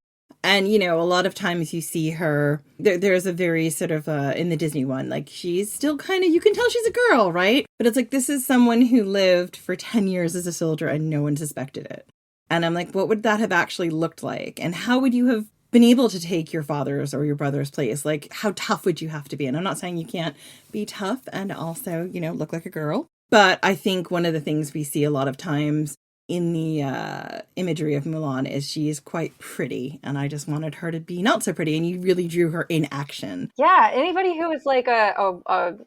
And, a lot of times you see her, there's a very sort of, in the Disney one, like she's still kind of, you can tell she's a girl, right? But it's like, this is someone who lived for 10 years as a soldier and no one suspected it. And I'm like, what would that have actually looked like? And how would you have been able to take your father's or your brother's place? Like, how tough would you have to be? And I'm not saying you can't be tough and also, look like a girl. But I think one of the things we see a lot of times in the imagery of Mulan is she is quite pretty, and I just wanted her to be not so pretty, and you really drew her in action. Yeah, anybody who is like a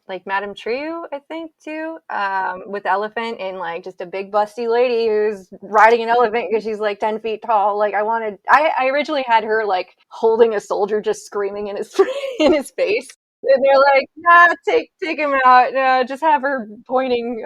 like Madame Trieu, I think too, with elephant and like just a big busty lady who's riding an elephant because she's like 10 feet tall. Like I originally had her like holding a soldier just screaming in his in his face. And they're like, nah, take him out. No, just have her pointing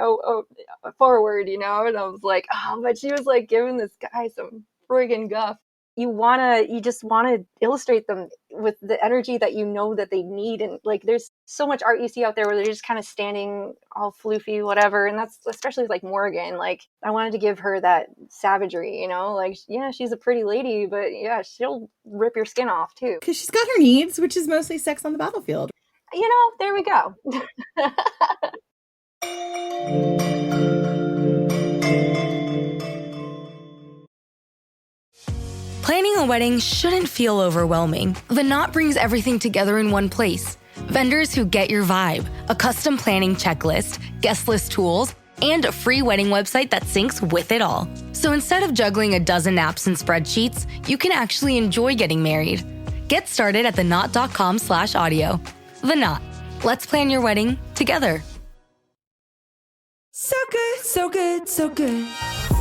forward, you know? And I was like, oh, but she was like giving this guy some friggin' guff. You just wanna illustrate them with the energy that you know that they need. And like, there's so much art you see out there where they're just kind of standing all floofy, whatever. And that's especially like Morgan. Like, I wanted to give her that savagery, you know? Like, yeah, she's a pretty lady, but yeah, she'll rip your skin off too. Because she's got her needs, which is mostly sex on the battlefield. You know, there we go. Planning a wedding shouldn't feel overwhelming. The Knot brings everything together in one place. Vendors who get your vibe, a custom planning checklist, guest list tools, and a free wedding website that syncs with it all. So instead of juggling a dozen apps and spreadsheets, you can actually enjoy getting married. Get started at theknot.com/audio. The Knot. Let's plan your wedding together. So good, so good, so good.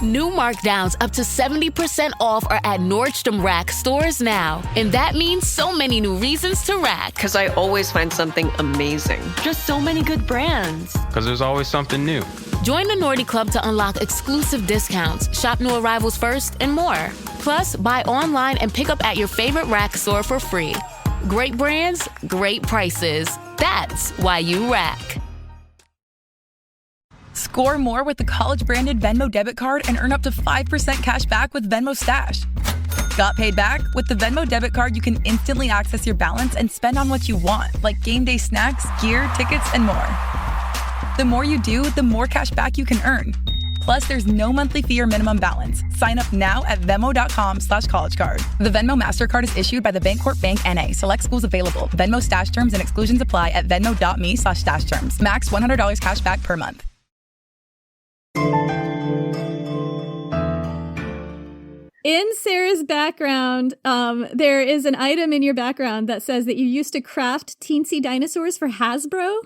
New markdowns up to 70% off are at Nordstrom Rack stores now. And that means so many new reasons to rack. Because I always find something amazing. Just so many good brands. Because there's always something new. Join the Nordy Club to unlock exclusive discounts, shop new arrivals first, and more. Plus, buy online and pick up at your favorite Rack store for free. Great brands, great prices. That's why you rack. Score more with the college-branded Venmo debit card and earn up to 5% cash back with Venmo Stash. Got paid back? With the Venmo debit card, you can instantly access your balance and spend on what you want, like game day snacks, gear, tickets, and more. The more you do, the more cash back you can earn. Plus, there's no monthly fee or minimum balance. Sign up now at Venmo.com/collegecard. The Venmo MasterCard is issued by the Bancorp Bank N.A. Select schools available. Venmo Stash terms and exclusions apply at venmo.me/stash terms. Max $100 cash back per month. In Sarah's background, there is an item in your background that says that you used to craft teensy dinosaurs for Hasbro.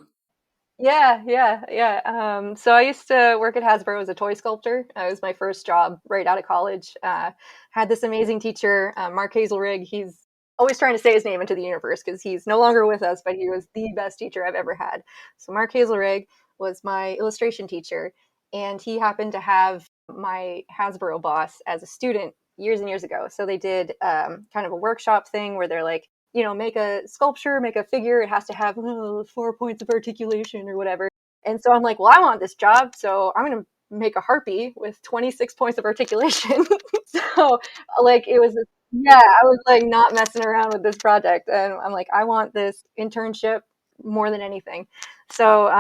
Yeah. So I used to work at Hasbro as a toy sculptor. It was my first job right out of college. Had this amazing teacher, Mark Hazelrig. He's always trying to say his name into the universe because he's no longer with us, but he was the best teacher I've ever had. So Mark Hazelrig was my illustration teacher, and he happened to have my Hasbro boss as a student years and years ago. So they did kind of a workshop thing where they're like, you know, make a sculpture, make a figure. It has to have 4 points of articulation or whatever. And so I'm like, well, I want this job. So I'm going to make a harpy with 26 points of articulation. So like, I was like not messing around with this project. And I'm like, I want this internship more than anything. So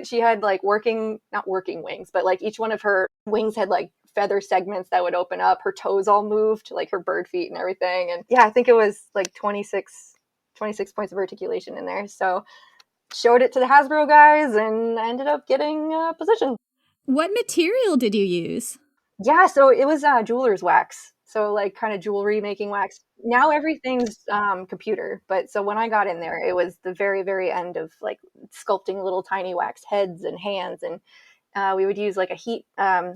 she had like not working wings, but like each one of her wings had like feather segments that would open up. Her toes all moved, like her bird feet and everything. And yeah, I think it was like 26 points of articulation in there. So showed it to the Hasbro guys and I ended up getting a position. What material did you use? Yeah, so it was jeweler's wax. So like kind of jewelry making wax. Now everything's computer. But so when I got in there, it was the very, very end of like sculpting little tiny wax heads and hands. And we would use like a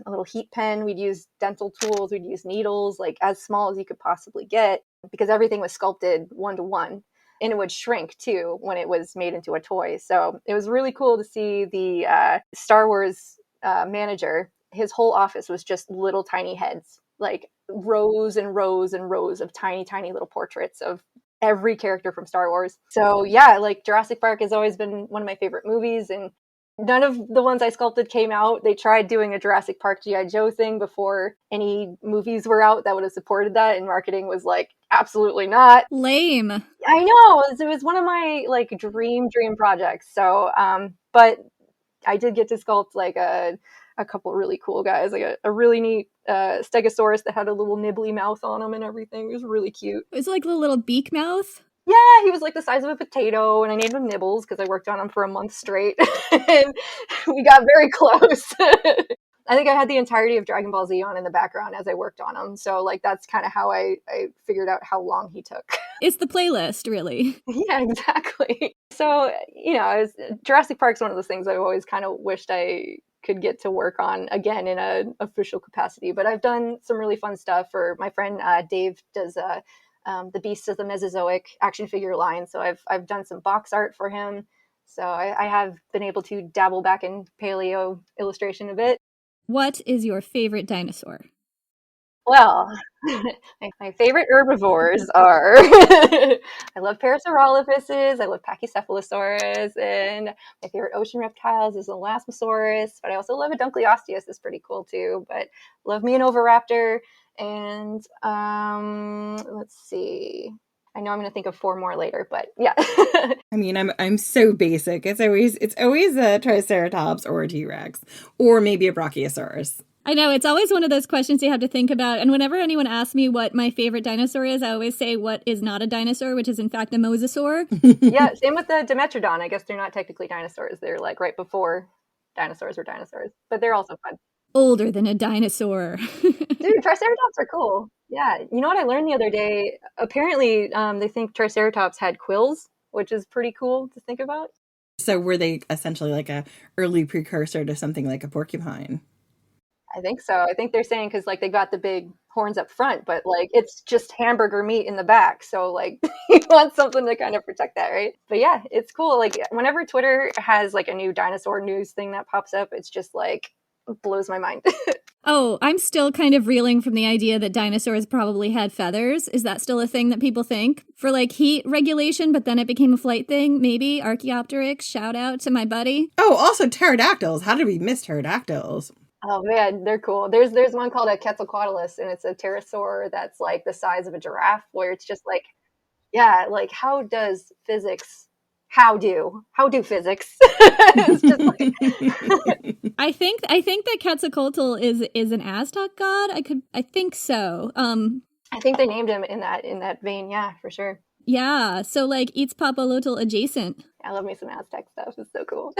little heat pen. We'd use dental tools. We'd use needles, like as small as you could possibly get, because everything was sculpted 1-to-1, and it would shrink too when it was made into a toy. So it was really cool to see the Star Wars manager. His whole office was just little tiny heads, like rows and rows and rows of tiny, tiny little portraits of every character from Star Wars. So yeah, like Jurassic Park has always been one of my favorite movies, and none of the ones I sculpted came out. They tried doing a Jurassic Park G.I. Joe thing before any movies were out that would have supported that, and marketing was like, absolutely not. Lame. I know. It was one of my like dream projects. So, but I did get to sculpt like a couple really cool guys, like a really neat Stegosaurus that had a little nibbly mouth on him and everything. It was really cute. It was like a little beak mouth? Yeah, he was like the size of a potato, and I named him Nibbles because I worked on him for a month straight, and we got very close. I think I had the entirety of Dragon Ball Z on in the background as I worked on them. So like that's kind of how I figured out how long he took. It's the playlist, really. Yeah, exactly. So, Jurassic Park's one of those things I've always kind of wished I could get to work on again in an official capacity. But I've done some really fun stuff for my friend Dave does the Beasts of the Mesozoic action figure line. So I've done some box art for him. So I have been able to dabble back in paleo illustration a bit. What is your favorite dinosaur? Well, my favorite herbivores are I love Parasaurolophuses, I love Pachycephalosaurus, and my favorite ocean reptiles is Elasmosaurus, but I also love Adunkleosteus, it's pretty cool too, but love me an Oviraptor, and let's see. I know I'm going to think of 4 more later, but yeah. I mean, I'm so basic. It's always a Triceratops or a T-Rex, or maybe a Brachiosaurus. I know, it's always one of those questions you have to think about. And whenever anyone asks me what my favorite dinosaur is, I always say what is not a dinosaur, which is in fact a mosasaur. Yeah, same with the Dimetrodon. I guess they're not technically dinosaurs. They're like right before dinosaurs were dinosaurs, but they're also fun. Older than a dinosaur. Dude, Triceratops are cool. Yeah. You know what I learned the other day? Apparently, they think Triceratops had quills, which is pretty cool to think about. So were they essentially like a early precursor to something like a porcupine? I think so. I think they're saying because like they got the big horns up front, but like it's just hamburger meat in the back. So like you want something to kind of protect that, right? But yeah, it's cool. Like whenever Twitter has like a new dinosaur news thing that pops up, it's just like blows my mind. Oh, I'm still kind of reeling from the idea that dinosaurs probably had feathers. Is that still a thing that people think? For like heat regulation, but then it became a flight thing, maybe? Archaeopteryx, shout out to my buddy. Oh, also pterodactyls. How did we miss pterodactyls? Oh man, they're cool. There's one called a Quetzalcoatlus, and it's a pterosaur that's like the size of a giraffe, where it's just like, yeah, like how do physics? It's just like I think that Quetzalcoatl is an Aztec god. I think so. I think they named him in that vein, yeah, for sure. Yeah, so like eats Papalotl adjacent. I love me some Aztec stuff. It's so cool.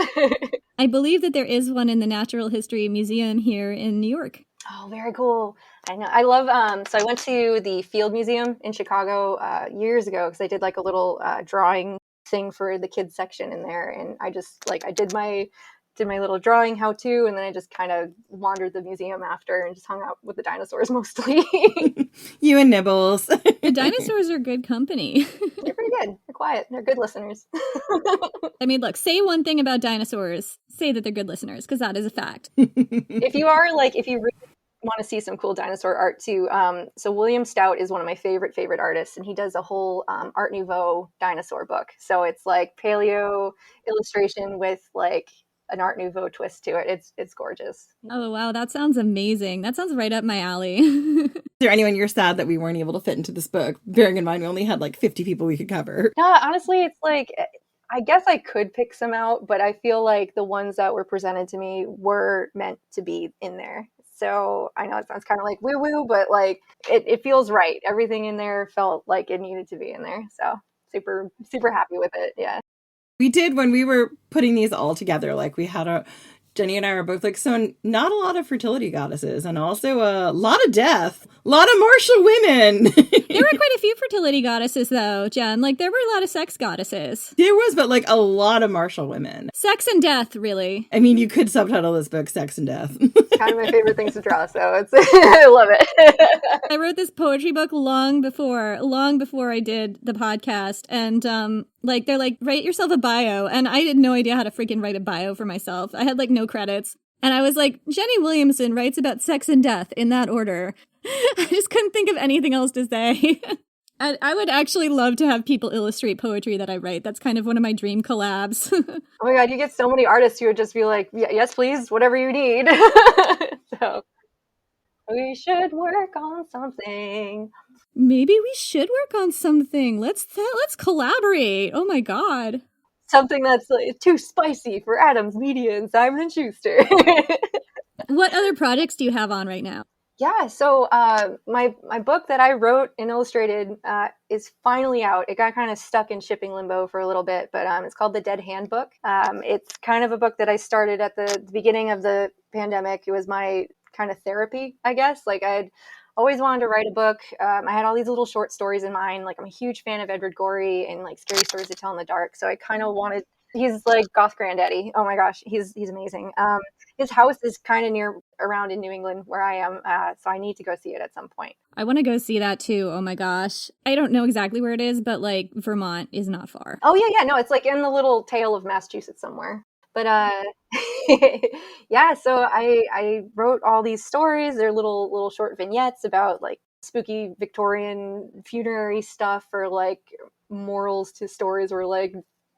I believe that there is one in the Natural History Museum here in New York. Oh, very cool. I know. I love, so I went to the Field Museum in Chicago years ago because I did like a little drawing thing for the kids section in there. And I just like, I did my little drawing how-to, and then I just kind of wandered the museum after and just hung out with the dinosaurs mostly. You and Nibbles. The dinosaurs are good company. They're pretty good. They're quiet. They're good listeners. I mean, look, say one thing about dinosaurs. Say that they're good listeners, because that is a fact. If you really want to see some cool dinosaur art too, so William Stout is one of my favorite artists, and he does a whole Art Nouveau dinosaur book. So it's like paleo illustration with like an Art Nouveau twist to it. It's gorgeous. Oh, wow. That sounds amazing. That sounds right up my alley. Is there anyone you're sad that we weren't able to fit into this book? Bearing in mind, we only had like 50 people we could cover. No, honestly, it's like, I guess I could pick some out, but I feel like the ones that were presented to me were meant to be in there. So I know it sounds kind of like woo-woo, but like it feels right. Everything in there felt like it needed to be in there. So super, super happy with it. Yeah. We did when we were putting these all together. Like we had Jenny and I were both like, so not a lot of fertility goddesses, and also a lot of death, a lot of martial women. There were quite a few fertility goddesses, though, Jen. Like there were a lot of sex goddesses. There was, but like a lot of martial women. Sex and death, really. I mean, you could subtitle this book "Sex and Death." Kind of my favorite things to draw, so it's I love it. I wrote this poetry book long before I did the podcast, and like they're like, write yourself a bio, and I had no idea how to freaking write a bio for myself. I had like no credits, and I was like, Jenny Williamson writes about sex and death in that order. I just couldn't think of anything else to say. I would actually love to have people illustrate poetry that I write. That's kind of one of my dream collabs. Oh my God, you get so many artists who would just be like, yes, please, whatever you need. So we should work on something. Maybe we should work on something. Let's collaborate. Oh my God. Something that's like, too spicy for Adams Media and Simon & Schuster. What other projects do you have on right now? Yeah, so my book that I wrote and illustrated is finally out. It got kind of stuck in shipping limbo for a little bit, but it's called The Dead Handbook. It's kind of a book that I started at the beginning of the pandemic. It was my kind of therapy, I guess. Like I'd always wanted to write a book. I had all these little short stories in mind. Like I'm a huge fan of Edward Gorey and like scary stories to tell in the dark. So I kind of wanted. He's like goth granddaddy. Oh my gosh, he's amazing. His house is kind of near around in New England where I am, so I need to go see it at some point. I want to go see that too. Oh my gosh. I don't know exactly where it is, but like Vermont is not far. Oh yeah, no, it's like in the little tail of Massachusetts somewhere. But yeah, so I wrote all these stories. They're little short vignettes about like spooky Victorian funerary stuff or like morals to stories where like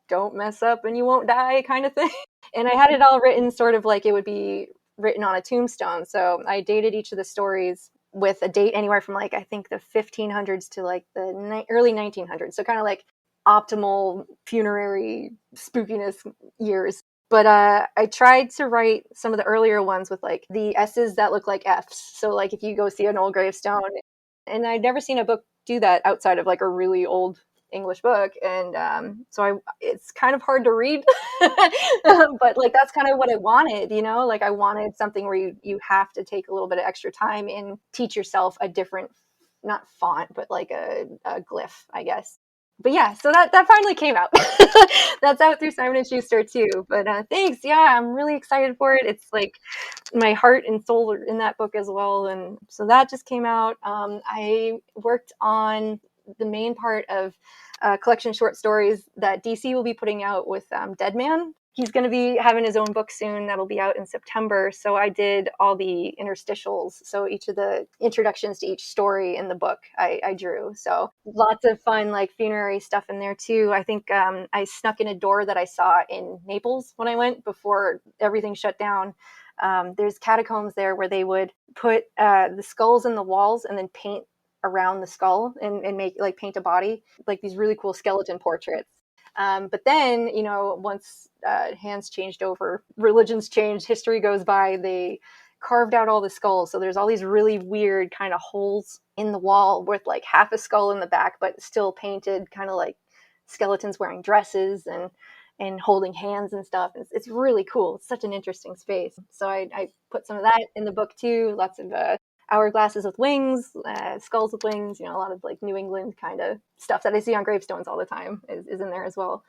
don't mess up and you won't die kind of thing. And I had it all written sort of like it would be written on a tombstone. So I dated each of the stories with a date anywhere from like I think the 1500s to like the early 1900s. So kind of like optimal funerary spookiness years. But I tried to write some of the earlier ones with like the S's that look like F's. So like if you go see an old gravestone, and I'd never seen a book do that outside of like a really old English book, and so it's kind of hard to read, but like that's kind of what I wanted, you know, like I wanted something where you have to take a little bit of extra time and teach yourself a different, not font, but like a glyph, I guess. But yeah, so that finally came out. That's out through Simon & Schuster too. But thanks. Yeah, I'm really excited for it. It's like my heart and soul are in that book as well. And so that just came out. I worked on the main part of a collection of short stories that DC will be putting out with Dead Man. He's going to be having his own book soon that'll be out in September. So I did all the interstitials. So each of the introductions to each story in the book I drew. So lots of fun, like funerary stuff in there too. I think I snuck in a door that I saw in Naples when I went before everything shut down. There's catacombs there where they would put the skulls in the walls and then paint around the skull and make like paint a body, like these really cool skeleton portraits. But then, you know, once hands changed over, religions changed, history goes by, they carved out all the skulls. So there's all these really weird kind of holes in the wall with like half a skull in the back, but still painted kind of like skeletons wearing dresses and holding hands and stuff. It's really cool. It's such an interesting space. So I put some of that in the book too. Lots of hourglasses with wings, skulls with wings, you know, a lot of like New England kind of stuff that I see on gravestones all the time is in there as well.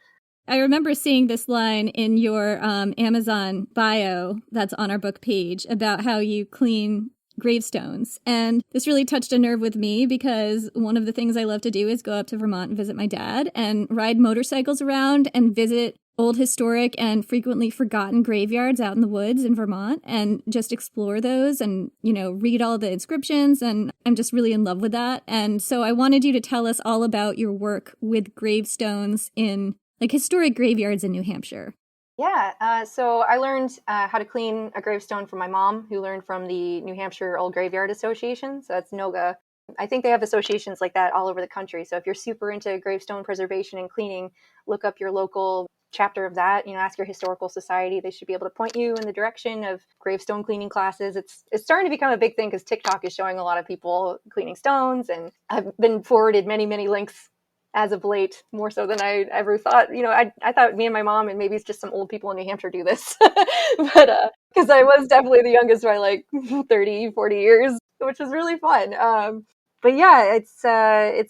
I remember seeing this line in your Amazon bio that's on our book page about how you clean gravestones. And this really touched a nerve with me because one of the things I love to do is go up to Vermont and visit my dad and ride motorcycles around and visit old historic and frequently forgotten graveyards out in the woods in Vermont and just explore those and, you know, read all the inscriptions. And I'm just really in love with that. And so I wanted you to tell us all about your work with gravestones in like historic graveyards in New Hampshire. Yeah, so I learned how to clean a gravestone from my mom, who learned from the New Hampshire Old Graveyard Association. So that's NOGA. I think they have associations like that all over the country. So if you're super into gravestone preservation and cleaning, look up your local chapter of that, you know, ask your historical society. They should be able to point you in the direction of gravestone cleaning classes. It's starting to become a big thing because TikTok is showing a lot of people cleaning stones, and I've been forwarded many links as of late, more so than I ever thought. You know, I thought me and my mom and maybe it's just some old people in New Hampshire do this, but because I was definitely the youngest by like 30, 40 years, which was really fun. But yeah, it's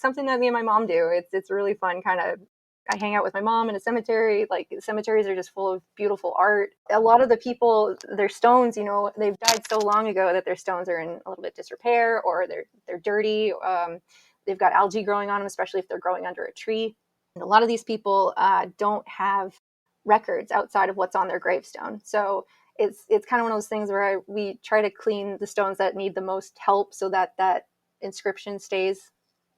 something that me and my mom do. It's really fun. Kind of, I hang out with my mom in a cemetery. Like cemeteries are just full of beautiful art. A lot of the people, their stones, you know, they've died so long ago that their stones are in a little bit disrepair or they're dirty. They've got algae growing on them, especially if they're growing under a tree. And a lot of these people don't have records outside of what's on their gravestone. So it's kind of one of those things where we try to clean the stones that need the most help so that that inscription stays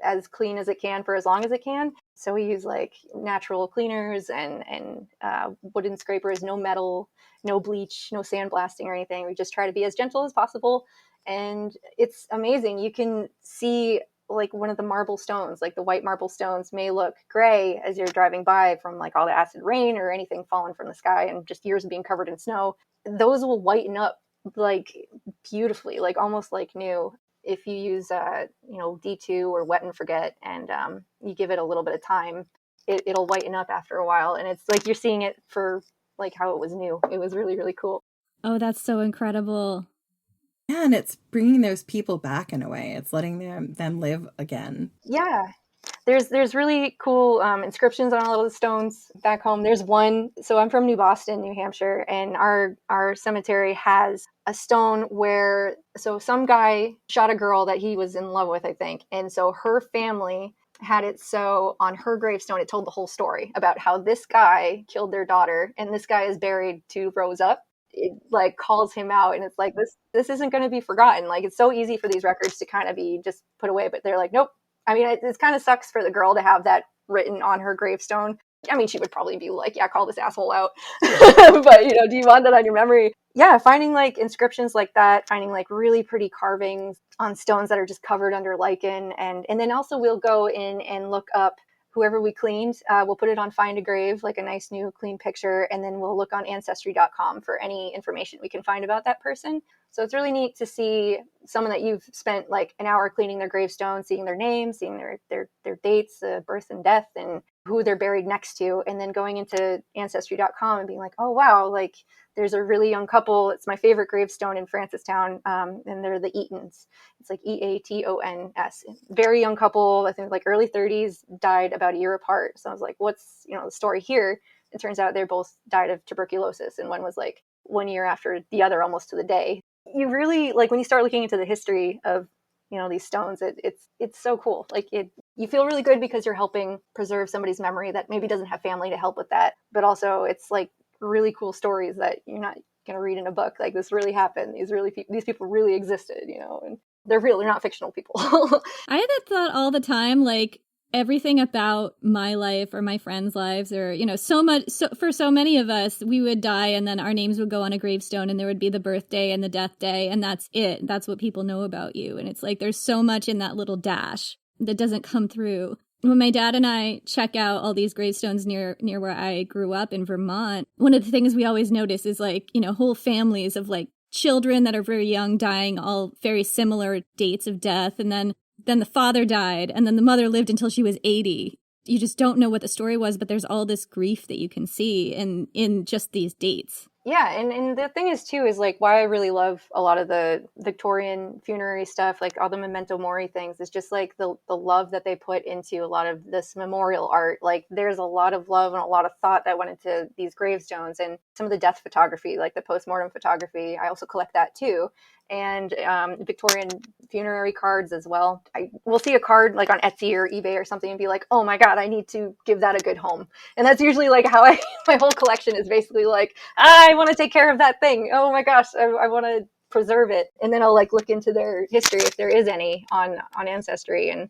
as clean as it can for as long as it can. So we use like natural cleaners and wooden scrapers, no metal, no bleach, no sandblasting or anything. We just try to be as gentle as possible. And it's amazing. You can see like one of the marble stones, like the white marble stones may look gray as you're driving by from like all the acid rain or anything falling from the sky and just years of being covered in snow. Those will whiten up like beautifully, like almost like new. If you use, D2 or wet and forget, and you give it a little bit of time, it'll whiten up after a while. And it's like you're seeing it for like how it was new. It was really, really cool. Oh, that's so incredible. Yeah, and it's bringing those people back in a way. It's letting them live again. Yeah. There's really cool inscriptions on all of the stones back home. There's one. So I'm from New Boston, New Hampshire, and our cemetery has a stone where some guy shot a girl that he was in love with, I think. And so her family had it so on her gravestone, it told the whole story about how this guy killed their daughter, and this guy is buried 2 rows up. It like calls him out, and it's like this isn't going to be forgotten. Like, it's so easy for these records to kind of be just put away, but they're like, nope. I mean, it kind of sucks for the girl to have that written on her gravestone. I mean, she would probably be like, yeah, call this asshole out. But, do you want that on your memory? Yeah, finding like inscriptions like that, finding like really pretty carvings on stones that are just covered under lichen. And then also we'll go in and look up whoever we cleaned. We'll put it on Find a Grave, like a nice new clean picture. And then we'll look on Ancestry.com for any information we can find about that person. So it's really neat to see someone that you've spent like an hour cleaning their gravestone, seeing their name, seeing their dates, birth and death, and who they're buried next to, and then going into Ancestry.com and being like, oh, wow, like there's a really young couple. It's my favorite gravestone in Francistown, and they're the Eatons. It's like Eatons. Very young couple, I think like early 30s, died about a year apart. So I was like, what's the story here? It turns out they both died of tuberculosis, and one was like 1 year after the other, almost to the day. You really, like, when you start looking into the history of these stones, it's so cool. Like, you feel really good because you're helping preserve somebody's memory that maybe doesn't have family to help with that, but also it's like really cool stories that you're not going to read in a book. Like, this really happened. These people really existed, and they're real. They're not fictional people. I had that thought all the time, like, everything about my life or my friends' lives, or for so many of us, we would die and then our names would go on a gravestone and there would be the birthday and the death day, and that's it. That's what people know about you. And it's like there's so much in that little dash that doesn't come through. When my dad and I check out all these gravestones near where I grew up in Vermont, one of the things we always notice is like, whole families of like children that are very young dying, all very similar dates of death, and then the father died, and then the mother lived until she was 80. You just don't know what the story was, but there's all this grief that you can see in just these dates. Yeah, and the thing is, too, is like why I really love a lot of the Victorian funerary stuff, like all the memento mori things, is just like the love that they put into a lot of this memorial art. Like, there's a lot of love and a lot of thought that went into these gravestones, and some of the death photography, like the postmortem photography. I also collect that, too. And Victorian funerary cards as well. We'll see a card like on Etsy or eBay or something and be like, oh my God, I need to give that a good home. And that's usually like how my whole collection is basically like, I want to take care of that thing. Oh my gosh, I want to preserve it. And then I'll like look into their history if there is any on Ancestry. And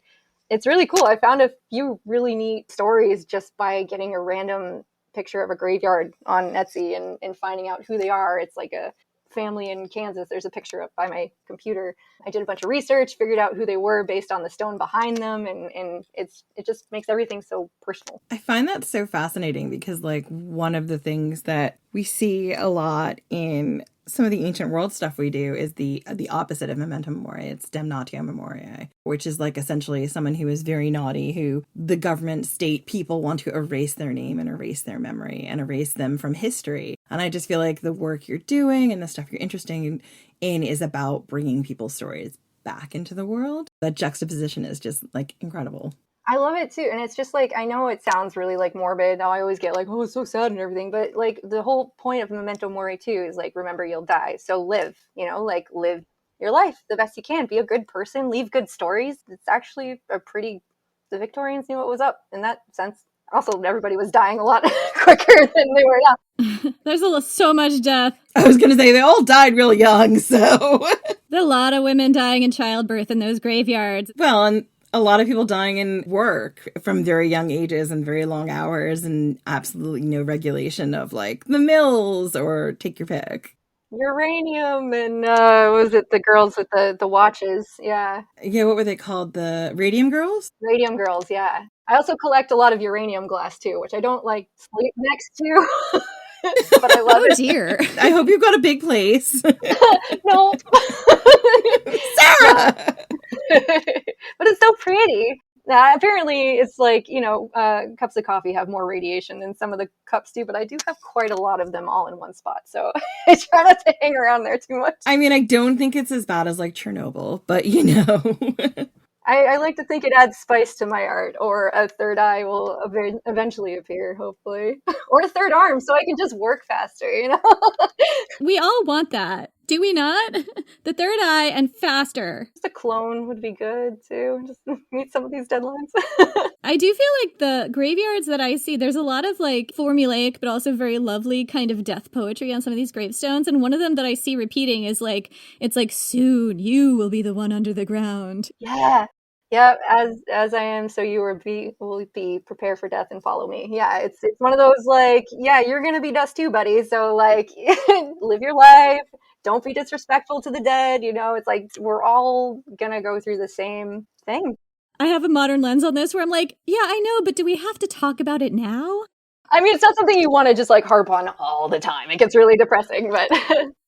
it's really cool. I found a few really neat stories just by getting a random picture of a graveyard on Etsy and finding out who they are. It's like a family in Kansas. There's a picture up by my computer. I did a bunch of research, figured out who they were based on the stone behind them, and it just makes everything so personal. I find that so fascinating because like one of the things that we see a lot in some of the ancient world stuff we do is the opposite of memento mori. It's damnatio memoriae, which is like essentially someone who is very naughty, who the government, state, people want to erase their name and erase their memory and erase them from history. And I just feel like the work you're doing and the stuff you're interested in is about bringing people's stories back into the world. That juxtaposition is just like incredible. I love it too. And it's just like, I know it sounds really like morbid. I always get like, oh, it's so sad and everything. But like the whole point of memento mori too is like, remember you'll die. So live, like live your life the best you can. Be a good person, leave good stories. It's actually the Victorians knew what was up in that sense. Also, everybody was dying a lot quicker than they were now. There's so much death. I was going to say they all died real young, so. There's a lot of women dying in childbirth in those graveyards. Well, and a lot of people dying in work from very young ages and very long hours and absolutely no regulation of like the mills or take your pick. Uranium and was it the girls with the watches? Yeah. Yeah, what were they called? The radium girls? Radium girls, yeah. I also collect a lot of uranium glass too, which I don't like sleep next to. But I love it. Dear. I hope you've got a big place. No. Now, apparently it's like, cups of coffee have more radiation than some of the cups do, but I do have quite a lot of them all in one spot. So I try not to hang around there too much. I mean, I don't think it's as bad as like Chernobyl, but I like to think it adds spice to my art, or a third eye will eventually appear, hopefully. Or a third arm, so I can just work faster, We all want that. Do we not? The third eye and faster. Just a clone would be good, too. Just meet some of these deadlines. I do feel like the graveyards that I see, there's a lot of like formulaic, but also very lovely kind of death poetry on some of these gravestones. And one of them that I see repeating is like, it's like, soon you will be the one under the ground. Yeah. Yeah, as I am, so you will be prepared for death and follow me. Yeah, it's one of those like, yeah, you're gonna be dust too, buddy. So like, live your life. Don't be disrespectful to the dead. It's like we're all gonna go through the same thing. I have a modern lens on this where I'm like, yeah, I know, but do we have to talk about it now? I mean, it's not something you want to just like harp on all the time. It gets really depressing, but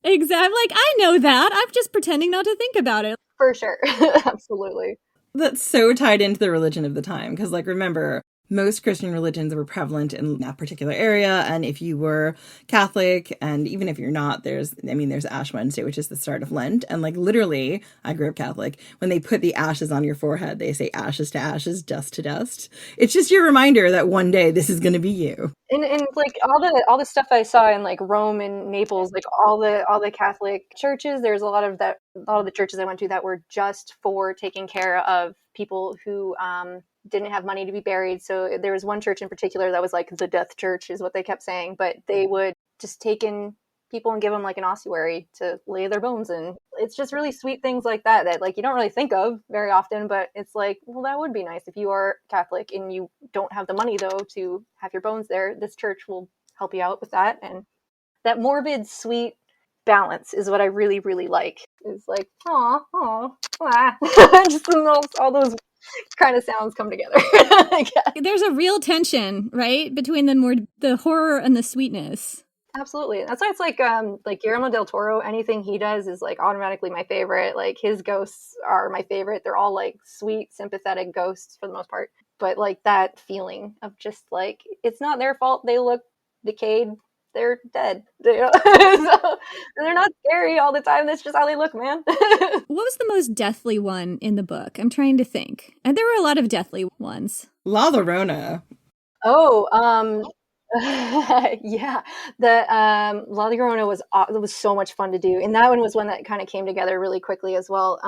exactly. Like, I know that. I'm just pretending not to think about it. For sure. Absolutely. That's so tied into the religion of the time. Because, like, remember, most Christian religions were prevalent in that particular area. And if you were Catholic, and even if you're not, there's Ash Wednesday, which is the start of Lent. And like literally, I grew up Catholic. When they put the ashes on your forehead, they say ashes to ashes, dust to dust. It's just your reminder that one day this is going to be you. And like all the stuff I saw in like Rome and Naples, like all the Catholic churches, there's a lot of the churches I went to that were just for taking care of people who didn't have money to be buried. So there was one church in particular that was like the death church is what they kept saying, but they would just take in people and give them like an ossuary to lay their bones in. It's just really sweet things like that like you don't really think of very often, but it's like, well, that would be nice if you are Catholic and you don't have the money though to have your bones there. This church will help you out with that. And that morbid, sweet balance is what I really, really like. It's like, just all those kind of sounds come together. There's a real tension, right, between the horror and the sweetness. Absolutely. That's why it's like Guillermo del Toro, anything he does is like automatically my favorite. Like his ghosts are my favorite. They're all like sweet, sympathetic ghosts for the most part. But like that feeling of just like, it's not their fault. They look decayed. They're dead. So, they're not scary all the time. That's just how they look, man. What was the most deathly one in the book? I'm trying to think. And there were a lot of deathly ones. La Llorona. Oh, yeah. The La Llorona was so much fun to do. And that one was one that kind of came together really quickly as well.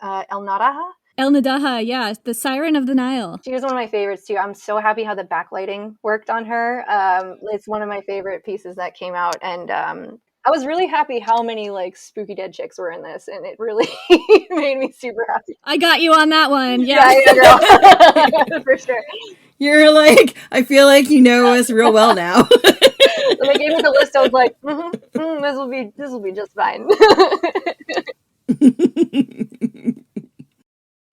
El Naraha. El Nadaha, yeah, the Siren of the Nile. She was one of my favorites too. I'm so happy how the backlighting worked on her. It's one of my favorite pieces that came out, and I was really happy how many like spooky dead chicks were in this, and it really made me super happy. I got you on that one. Yeah, girl. For sure. You're like, I feel like you know us real well now. When they gave me the list, I was like, this will be just fine.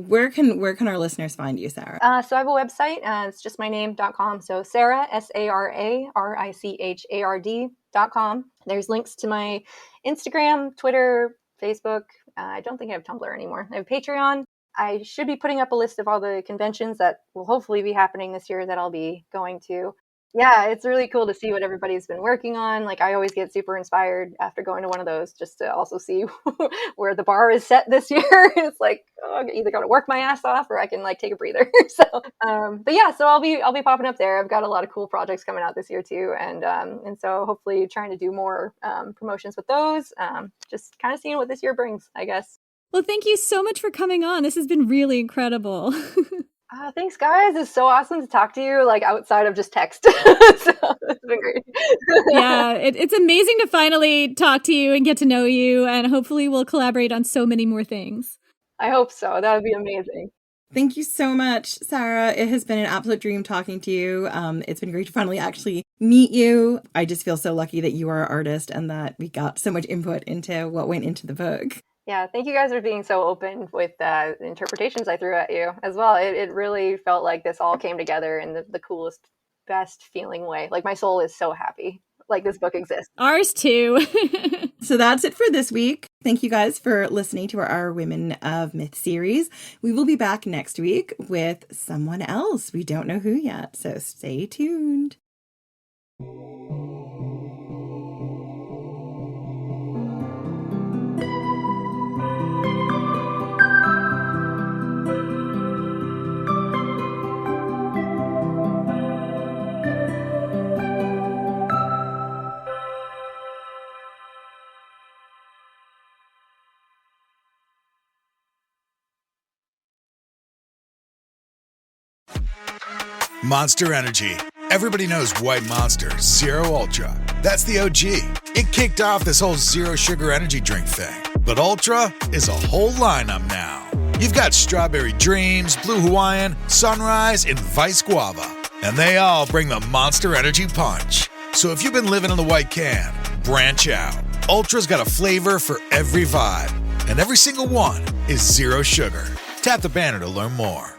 Where can our listeners find you, Sara? So I have a website. It's just my name.com. So Sara, SaraRichard.com. There's links to my Instagram, Twitter, Facebook. I don't think I have Tumblr anymore. I have Patreon. I should be putting up a list of all the conventions that will hopefully be happening this year that I'll be going to. Yeah, it's really cool to see what everybody's been working on. Like I always get super inspired after going to one of those just to also see where the bar is set this year. It's like, I either got to work my ass off or I can like take a breather. So, but yeah, so I'll be popping up there. I've got a lot of cool projects coming out this year too. And so hopefully trying to do more promotions with those, just kind of seeing what this year brings, I guess. Well, thank you so much for coming on. This has been really incredible. Thanks, guys. It's so awesome to talk to you, like outside of just text. So it's been great. Yeah, it's amazing to finally talk to you and get to know you, and hopefully we'll collaborate on so many more things. I hope so. That would be amazing. Thank you so much, Sara. It has been an absolute dream talking to you. It's been great to finally actually meet you. I just feel so lucky that you are an artist and that we got so much input into what went into the book. Yeah, thank you guys for being so open with the interpretations I threw at you as well. It really felt like this all came together in the coolest, best feeling way. Like my soul is so happy. Like this book exists. Ours too. So that's it for this week. Thank you guys for listening to our Women of Myth series. We will be back next week with someone else. We don't know who yet, so stay tuned. Monster Energy. Everybody knows White Monster Zero Ultra. That's the OG. It kicked off this whole zero sugar energy drink thing. But Ultra is a whole lineup now. You've got Strawberry Dreams, Blue Hawaiian, Sunrise, and Vice Guava. And they all bring the Monster Energy punch. So if you've been living in the white can, branch out. Ultra's got a flavor for every vibe. And every single one is zero sugar. Tap the banner to learn more.